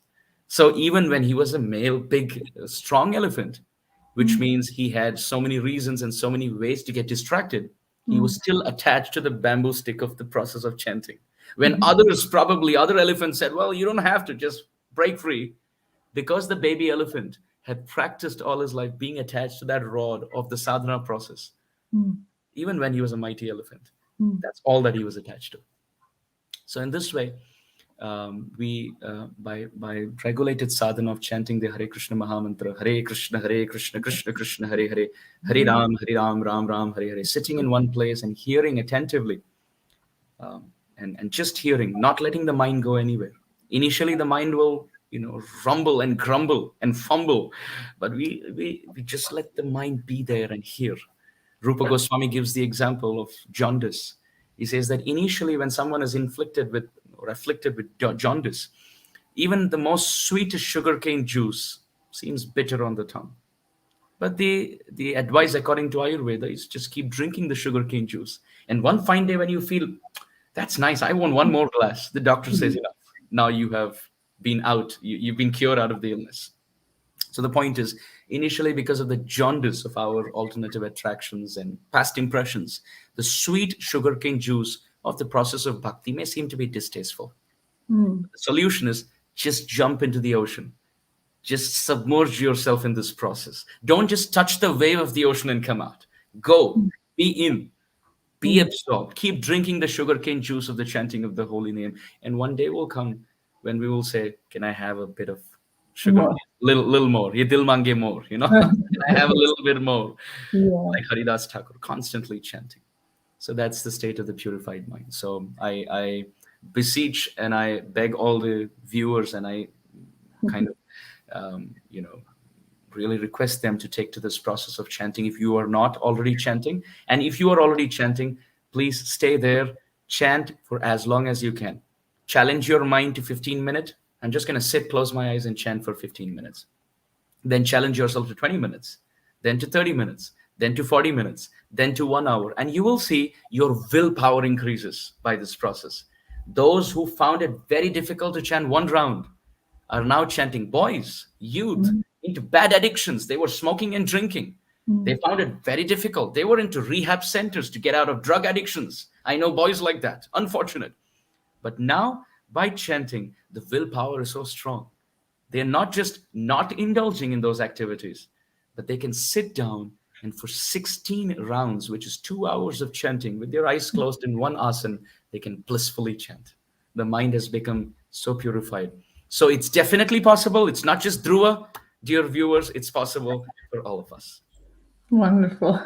B: So even when he was a male big strong elephant, which
A: Mm.
B: means he had so many reasons and so many ways to get distracted, he was
A: Mm.
B: still attached to the bamboo stick of the process of chanting. When
A: Mhm.
B: others, probably other elephants, said, "Well, you don't have to, just break free," because the baby elephant had practiced all his life being attached to that rod of the sadhana process,
A: Mm.
B: even when he was a mighty elephant.
A: Mm.
B: That's all that he was attached to. So in this way, we by regulated sadhana of chanting the Hare Krishna Mahamantra, Hare Krishna, Krishna Krishna, Hare Hare, Hare Ram, Ram Ram, Hare Hare, sitting in one place and hearing attentively, and just hearing, not letting the mind go anywhere. Initially, the mind will rumble and grumble and fumble, but we just let the mind be there and hear. Rupa Goswami gives the example of jaundice. He says that initially, when someone is inflicted with or afflicted with jaundice, even the most sweetest sugarcane juice seems bitter on the tongue. But the advice according to Ayurveda is just keep drinking the sugarcane juice. And one fine day when you feel that's nice, I want one more glass, the doctor says enough. Now you have been out, you've been cured out of the illness. So the point is, initially, because of the jaundice of our alternative attractions and past impressions, the sweet sugarcane juice of the process of bhakti may seem to be distasteful.
A: Mm.
B: The solution is just jump into the ocean. Just submerge yourself in this process. Don't just touch the wave of the ocean and come out. Go, be in, be
A: Mm.
B: absorbed. Keep drinking the sugarcane juice of the chanting of the holy name. And one day will come when we will say, can I have a bit of sugar?
A: More.
B: Little more. Ye dil mange more, you know? Can I have a little bit more?
A: Yeah.
B: Like Haridas Thakur, constantly chanting. So that's the state of the purified mind. So I beseech and I beg all the viewers, and I kind of, you know, really request them to take to this process of chanting if you are not already chanting. And if you are already chanting, please stay there, chant for as long as you can. Challenge your mind to 15 minutes. I'm just going to sit, close my eyes, and chant for 15 minutes. Then challenge yourself to 20 minutes, then to 30 minutes, then to 40 minutes, then to 1 hour. And you will see your willpower increases by this process. Those who found it very difficult to chant one round are now chanting. Boys, youth,
A: Mm.
B: into bad addictions. They were smoking and drinking. They
A: Mm.
B: found it very difficult. They were into rehab centers to get out of drug addictions. I know boys like that. Unfortunate. But now, by chanting, the willpower is so strong. They're not just not indulging in those activities, but they can sit down and for 16 rounds, which is 2 hours of chanting, with their eyes closed in one asana, they can blissfully chant. The mind has become so purified. So it's definitely possible. It's not just Dhruva, dear viewers, it's possible for all of us.
A: Wonderful.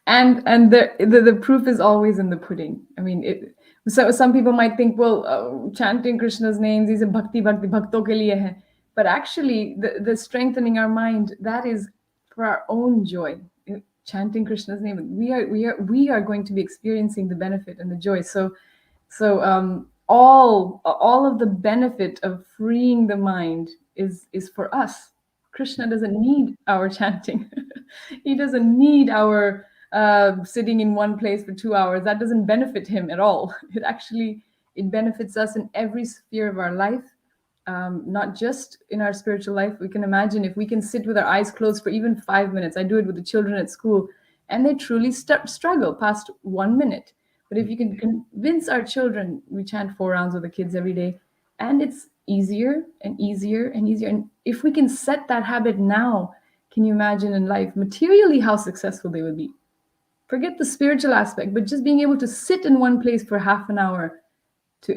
A: And the proof is always in the pudding. I mean, so some people might think, well, chanting Krishna's names is a bhakti bhakto ke liye hai. But actually, the strengthening our mind, that is for our own joy. Chanting Krishna's name, we are going to be experiencing the benefit and the joy. So all of the benefit of freeing the mind is for us. Krishna doesn't need our chanting. He doesn't need our sitting in one place for 2 hours. That doesn't benefit him at all. It benefits us in every sphere of our life, not just in our spiritual life. We can imagine if we can sit with our eyes closed for even 5 minutes. I do it with the children at school, and they truly struggle past 1 minute. But if you can convince our children, we chant 4 rounds with the kids every day, and it's easier and easier and easier. And if we can set that habit now, can you imagine in life materially how successful they will be? Forget the spiritual aspect, but just being able to sit in one place for half an hour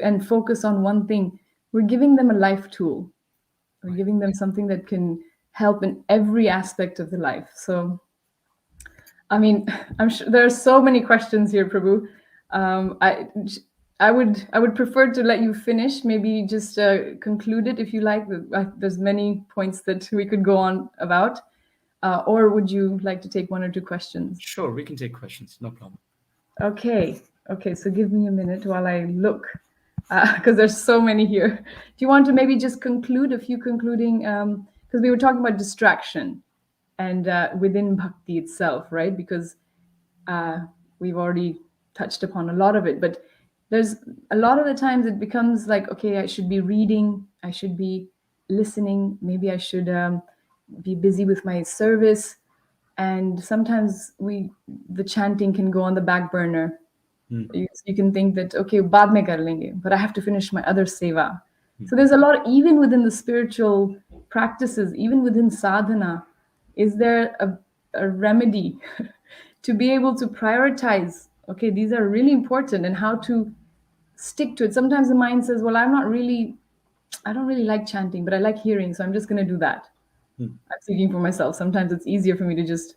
A: and focus on one thing, we're giving them a life tool. We're giving them something that can help in every aspect of the life. So, I mean, I'm sure there are so many questions here, Prabhu. Um, I, I would prefer to let you finish. Maybe just conclude it if you like. There's many points that we could go on about. Or would you like to take one or two questions?
B: Sure, we can take questions. No problem.
A: Okay. Okay. So give me a minute while I look, because there's so many here. Do you want to maybe just conclude a few concluding? Because we were talking about distraction and within bhakti itself, right? Because we've already touched upon a lot of it, but there's a lot of the times it becomes like, okay, I should be reading, I should be listening, maybe I should be busy with my service, and sometimes the chanting can go on the back burner. You can think that, okay, baad mein kar lenge, but I have to finish my other seva. So there's a lot, even within the spiritual practices, even within sadhana, is there a remedy to be able to prioritize, okay, these are really important, and how to stick to it. Sometimes the mind says, well, I don't really like chanting, but I like hearing, so I'm just going to do that. I'm speaking for myself. Sometimes it's easier for me to just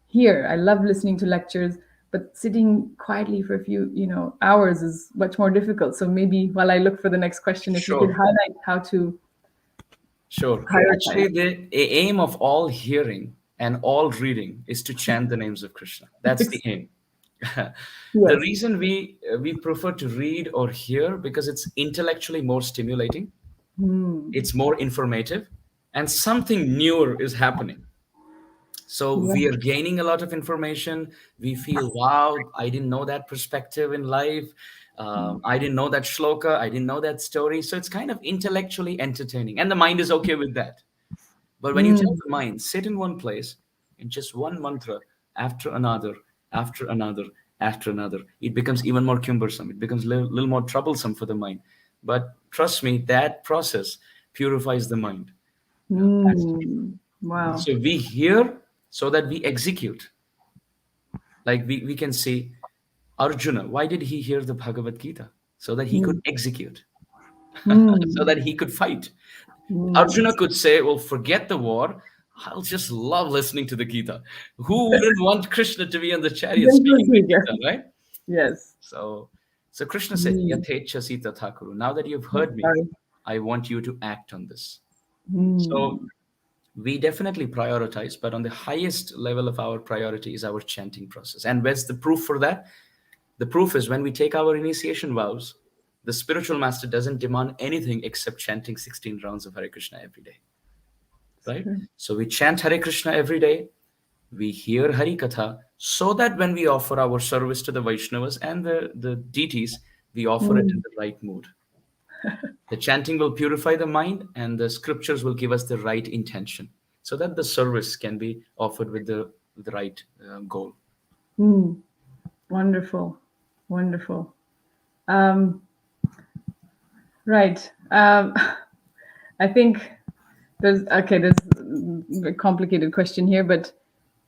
A: hear. I love listening to lectures, but sitting quietly for a few, hours is much more difficult. So maybe while I look for the next question, if you could
B: Sure.
A: highlight how to
B: Sure.
A: prioritize.
B: Actually, the aim of all hearing and all reading is to chant the names of Krishna. That's the aim. The
A: Yes.
B: reason we prefer to read or hear because it's intellectually more stimulating.
A: Hmm.
B: It's more informative. and something newer is happening. So
A: Yeah.
B: we are gaining a lot of information. We feel, wow, I didn't know that perspective in life. I didn't know that shloka. I didn't know that story. So it's kind of intellectually entertaining, and the mind is okay with that. But when you tell
A: Mm,
B: the mind, sit in one place in just one mantra after another, after another, after another, it becomes even more cumbersome. It becomes a little more troublesome for the mind. But trust me, that process purifies the mind. That's the truth.
A: mm. Wow.
B: So we hear so that we execute. Like we can say, Arjuna, why did he hear the Bhagavad Gita? So that he could
A: Mm,
B: execute, so
A: mm,
B: that he could fight.
A: mm.
B: Arjuna could say, well, forget the war. I'll just love listening to the Gita. Who wouldn't want Krishna to be on the chariot
A: Bilkul
B: speaking the
A: theek hai.
B: Gita, right?
A: Yes.
B: So, so Krishna said,
A: Mm.
B: Yathecha Sita Thakuru. Now that you've heard me,
A: Sorry.
B: I want you to act on this. So
A: Mm,
B: we definitely prioritize, but on the highest level of our priority is our chanting process. And where's the proof for that? The proof is when we take our initiation vows, the spiritual master doesn't demand anything except chanting 16 rounds of Hare Krishna every day,
A: it's
B: right?
A: true.
B: So we chant Hare Krishna every day. We hear Hari Katha so that when we offer our service to the Vaishnavas and the deities, we offer it in
A: Mm,
B: the right mood. The chanting will purify the mind, and the scriptures will give us the right intention so that the service can be offered with the right goal.
A: mm. Wonderful. Wonderful. Um, right. I think there's a complicated question here, but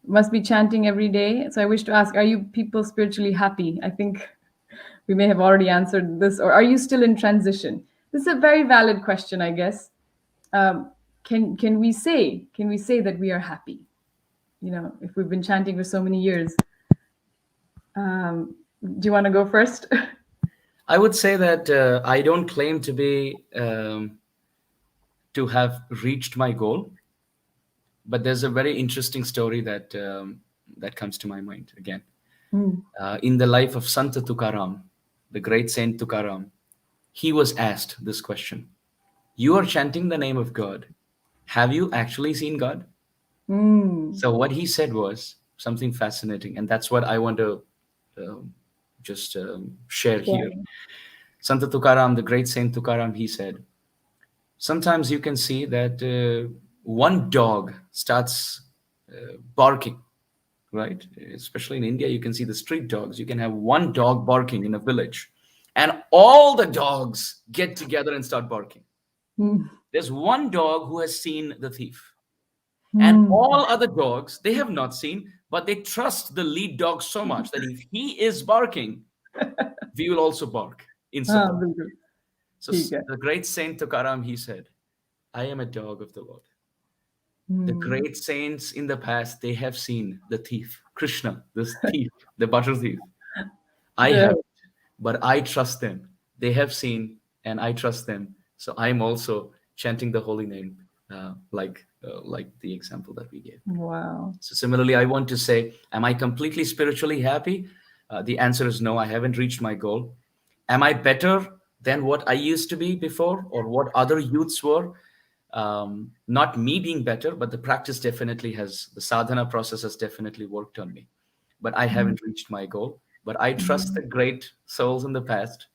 A: must be chanting every day. So I wish to ask, are you people spiritually happy? I think we may have already answered this, or are you still in transition? This is a very valid question, I guess. Um, can we say that we are happy? If we've been chanting for so many years. Do you want to go first?
B: I would say that I don't claim to have reached my goal, but there's a very interesting story that comes to my mind again.
A: Mm,
B: In the life of Santa Tukaram, the great Saint Tukaram, he was asked this question: "You are chanting the name of God. Have you actually seen God?"
A: mm,
B: So what he said was something fascinating, and that's what I want to um, just share
A: sure.
B: here. Santa Tukaram, the great Saint Tukaram, he said, sometimes you can see that one dog starts barking, right? Especially in India, you can see the street dogs. You can have one dog barking in a village, and all the dogs get together and start barking.
A: Mm,
B: There's one dog who has seen the thief, and
A: mm.
B: all other dogs they have not seen, but they trust the lead dog so much that if he is barking, we will also bark in
A: हाँ
B: support.
A: बिल्कुल
B: So
A: ठीक है.
B: the great Saint Tukaram, he said, I am a dog of the Lord. The
A: Hmm.
B: great saints in the past, they have seen the thief, Krishna, this thief, the butter thief. I
A: Yeah.
B: have, but I trust them. They have seen, and I trust them. So I'm also chanting the holy name, like the example that we gave.
A: Wow.
B: So similarly, I want to say, am I completely spiritually happy? The answer is no. I haven't reached my goal. Am I better than what I used to be before, or what other youths were? Not me being better, but the practice definitely has, the sadhana process has definitely worked on me. But I
A: Hmm.
B: haven't reached my goal. But I trust
A: Hmm.
B: the great souls in the past,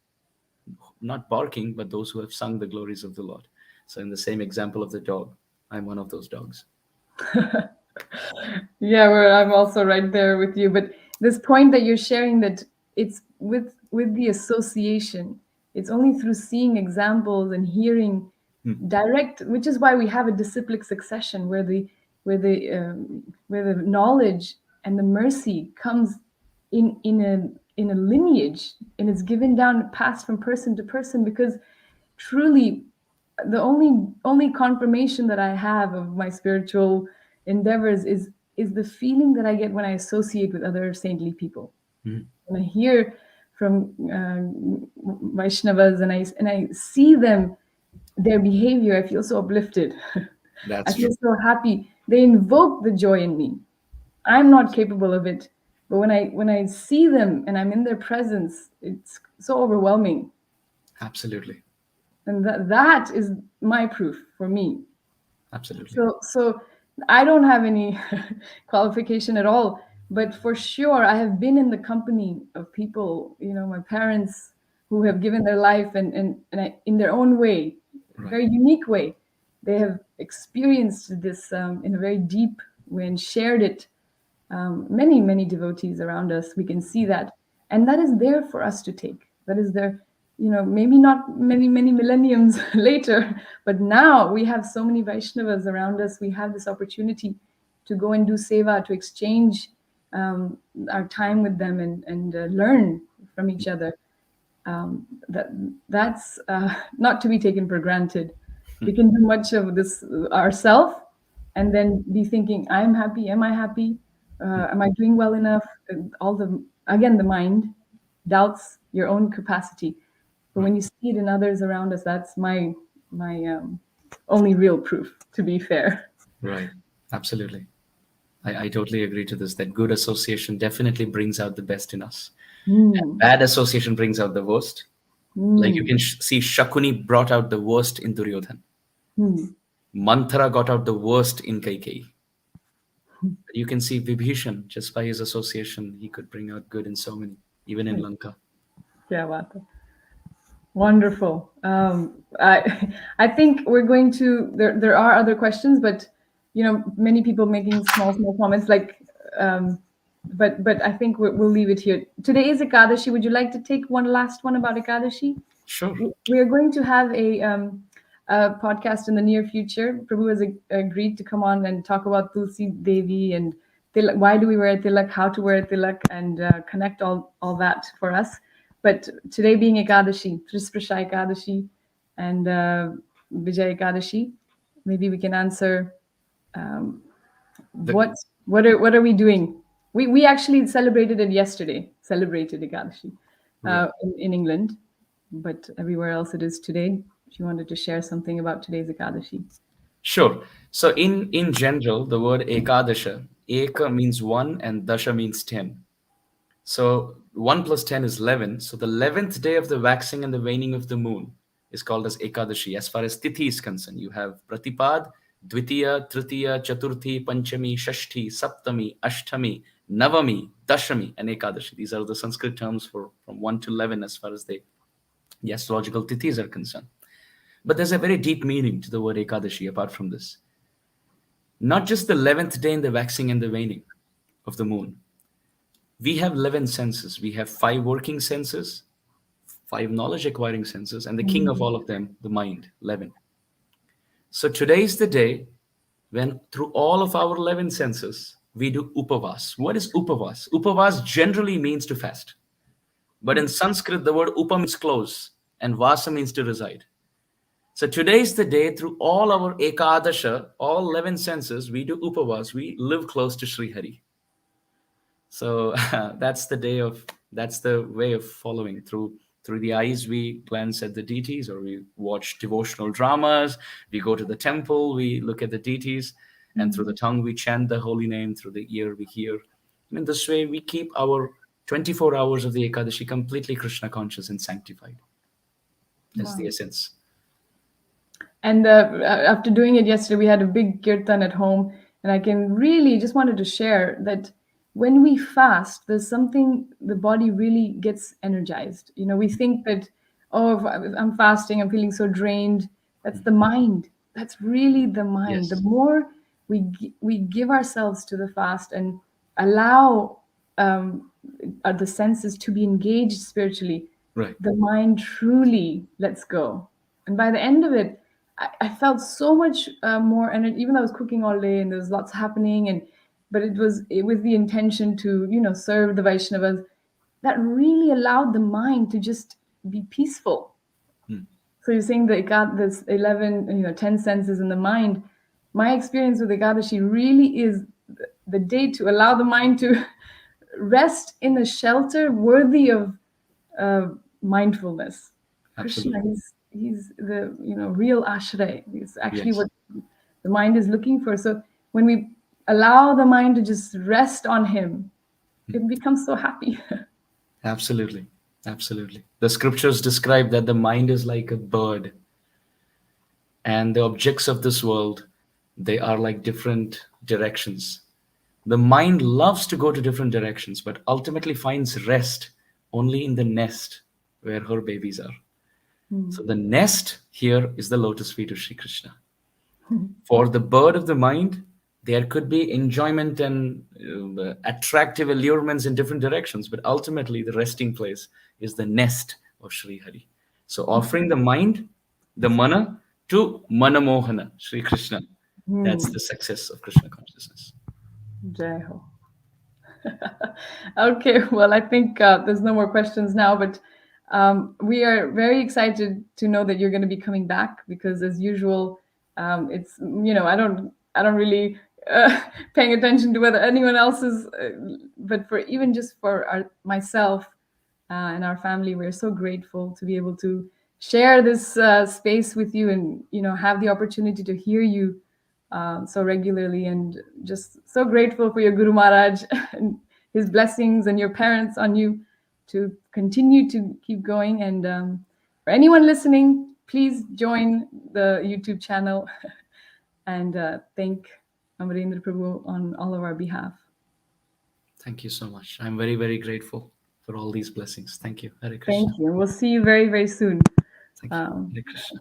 B: not barking, but those who have sung the glories of the Lord. So, in the same example of the dog, I'm one of those dogs.
A: Yeah, I'm also right there with you. But this point that you're sharing, that it's with the association, it's only through seeing examples and hearing
B: Hmm.
A: direct, which is why we have a disciplic succession where the knowledge and the mercy comes in a lineage, and it's given down, passed from person to person, because truly the only confirmation that I have of my spiritual endeavors is the feeling that I get when I associate with other saintly people.
B: Mhm.
A: When I hear from Vaishnavas, and I see them, their behavior, I feel so uplifted. I
B: That's
A: feel
B: true.
A: so happy. They invoke the joy in me. I'm not capable of it, but when I see them and I'm in their presence, it's so overwhelming.
B: Absolutely.
A: And that is my proof for me.
B: Absolutely.
A: So I don't have any qualification at all, but for sure I have been in the company of people, my parents who have given their life and in their own way,
B: Right.
A: very unique way. They have experienced this in a very deep way and shared it. Many devotees around us, we can see that, and that is there for us to take. That is there, maybe not many millenniums later, but now we have so many Vaishnavas around us. We have this opportunity to go and do seva, to exchange our time with them and learn from each other. That's not to be taken for granted. We can do much of this ourselves and then be thinking, I'm happy, am I happy, am I doing well enough? And all the, again, the mind doubts your own capacity, but
B: Right.
A: when you see it in others around us, that's my only real proof, to be fair.
B: Right. Absolutely. I totally agree to this, that good association definitely brings out the best in us.
A: Hmm.
B: Bad association brings out the worst. Like you
A: Hmm.
B: can see Shakuni brought out the worst in Duryodhan.
A: Hmm.
B: Manthara got out the worst in Kaikeyi. You can see Vibhishan, just by his association, he could bring out good in so many, even in Lanka.
A: Kya baat hai. Wonderful. I think we're going to. There are other questions, but many people making small comments. Um, but I think we'll leave it here. Today is Ekadashi. Would you like to take one last one about Ekadashi?
B: Sure.
A: We are going to have a podcast in the near future. Prabhu has agreed to come on and talk about Tulsi Devi and tilak, why do we wear tilak, how to wear tilak, and connect all that for us. But today being Ekadashi, Trisprasha Ekadashi, and Vijay Ekadashi, maybe we can answer um,
B: The,
A: what are we doing? We actually celebrated it yesterday. Celebrated Ekadashi
B: right.
A: in England, but everywhere else it is today. If you wanted to share something about today's Ekadashi.
B: Sure. So in general, the word Ekadasha, Eka means one and Dasha means 10. So 1 plus 10 is 11. So the 11th day of the waxing and the waning of the moon is called as Ekadashi. As far as Tithi is concerned, you have Pratipad, Dvitiya, Tritiya, Chaturthi, Panchami, Shashti, Saptami, Ashtami, Navami, Dashami, and Ekadashi. These are the Sanskrit terms for from 1 to 11 as far as the astrological Tithis are concerned. But there's a very deep meaning to the word Ekadashi apart from this. Not just the 11th day in the waxing and the waning of the moon. We have 11 senses. We have five working senses, five knowledge acquiring senses, and the king of
A: Mm,
B: all of them, the mind, 11. So today is the day when, through all of our 11 senses, we do upavas. What is upavas? Upavas generally means to fast. But in Sanskrit, the word upa means close, and vasa means to reside. So today is the day through all our ekadasha, all 11 senses, we do upavas. We live close to Sri Hari. So that's the way of following through the eyes. We glance at the deities, or we watch devotional dramas. We go to the temple, we look at the deities, and through the
A: mm.
B: tongue we chant the holy name. Through the ear we hear. In this way, we keep our 24 hours of the Ekadashi completely Krishna conscious and sanctified. That's the
A: Wow.
B: essence.
A: And after doing it yesterday, we had a big kirtan at home, and I can really just wanted to share that when we fast, there's something the body really gets energized. We think that, oh, if I'm fasting, I'm feeling so drained. That's the mind. That's really the mind. The
B: Yes.
A: more we give ourselves to the fast and allow the senses to be engaged spiritually,
B: Right.
A: the mind truly lets go. And by the end of it, I felt so much more energy, even though I was cooking all day and there was lots happening. But with the intention to, serve the Vaishnavas, that really allowed the mind to just be peaceful.
B: Hmm.
A: So you're saying that it got this 11, 10 senses in the mind. My experience with Ekadashi really is the day to allow the mind to rest in a shelter worthy of uh, mindfulness. Krishna,
B: Absolutely.
A: he's the real ashray. He's actually
B: Yes.
A: what the mind is looking for. So when we allow the mind to just rest on him, it becomes so happy.
B: Absolutely. Absolutely. The scriptures describe that the mind is like a bird, and the objects of this world They are like different directions. The mind loves to go to different directions, but ultimately finds rest only in the nest where her babies are. So the nest here is the lotus feet of Sri Krishna. For the bird of the mind, there could be enjoyment and attractive allurements in different directions, but ultimately the resting place is the nest of Sri Hari. So offering the mind, the mana, to Manamohana, Sri Krishna. That's the success of Krishna consciousness.
A: Jai Ho. Okay, well, I think there's no more questions now, but we are very excited to know that you're going to be coming back because, as usual, it's I don't really paying attention to whether anyone else is, but for even just for myself and our family, we're so grateful to be able to share this space with you and have the opportunity to hear you so regularly, and just so grateful for your Guru Maharaj and his blessings and your parents on you to continue to keep going. And for anyone listening, please join the YouTube channel and thank Amarendra Prabhu on all of our behalf.
B: Thank you so much. I'm very, very grateful for all these blessings. Thank you. Hare
A: Thank
B: Krishna.
A: you. And we'll see you very, very soon.
B: Thank you. Hare Krishna.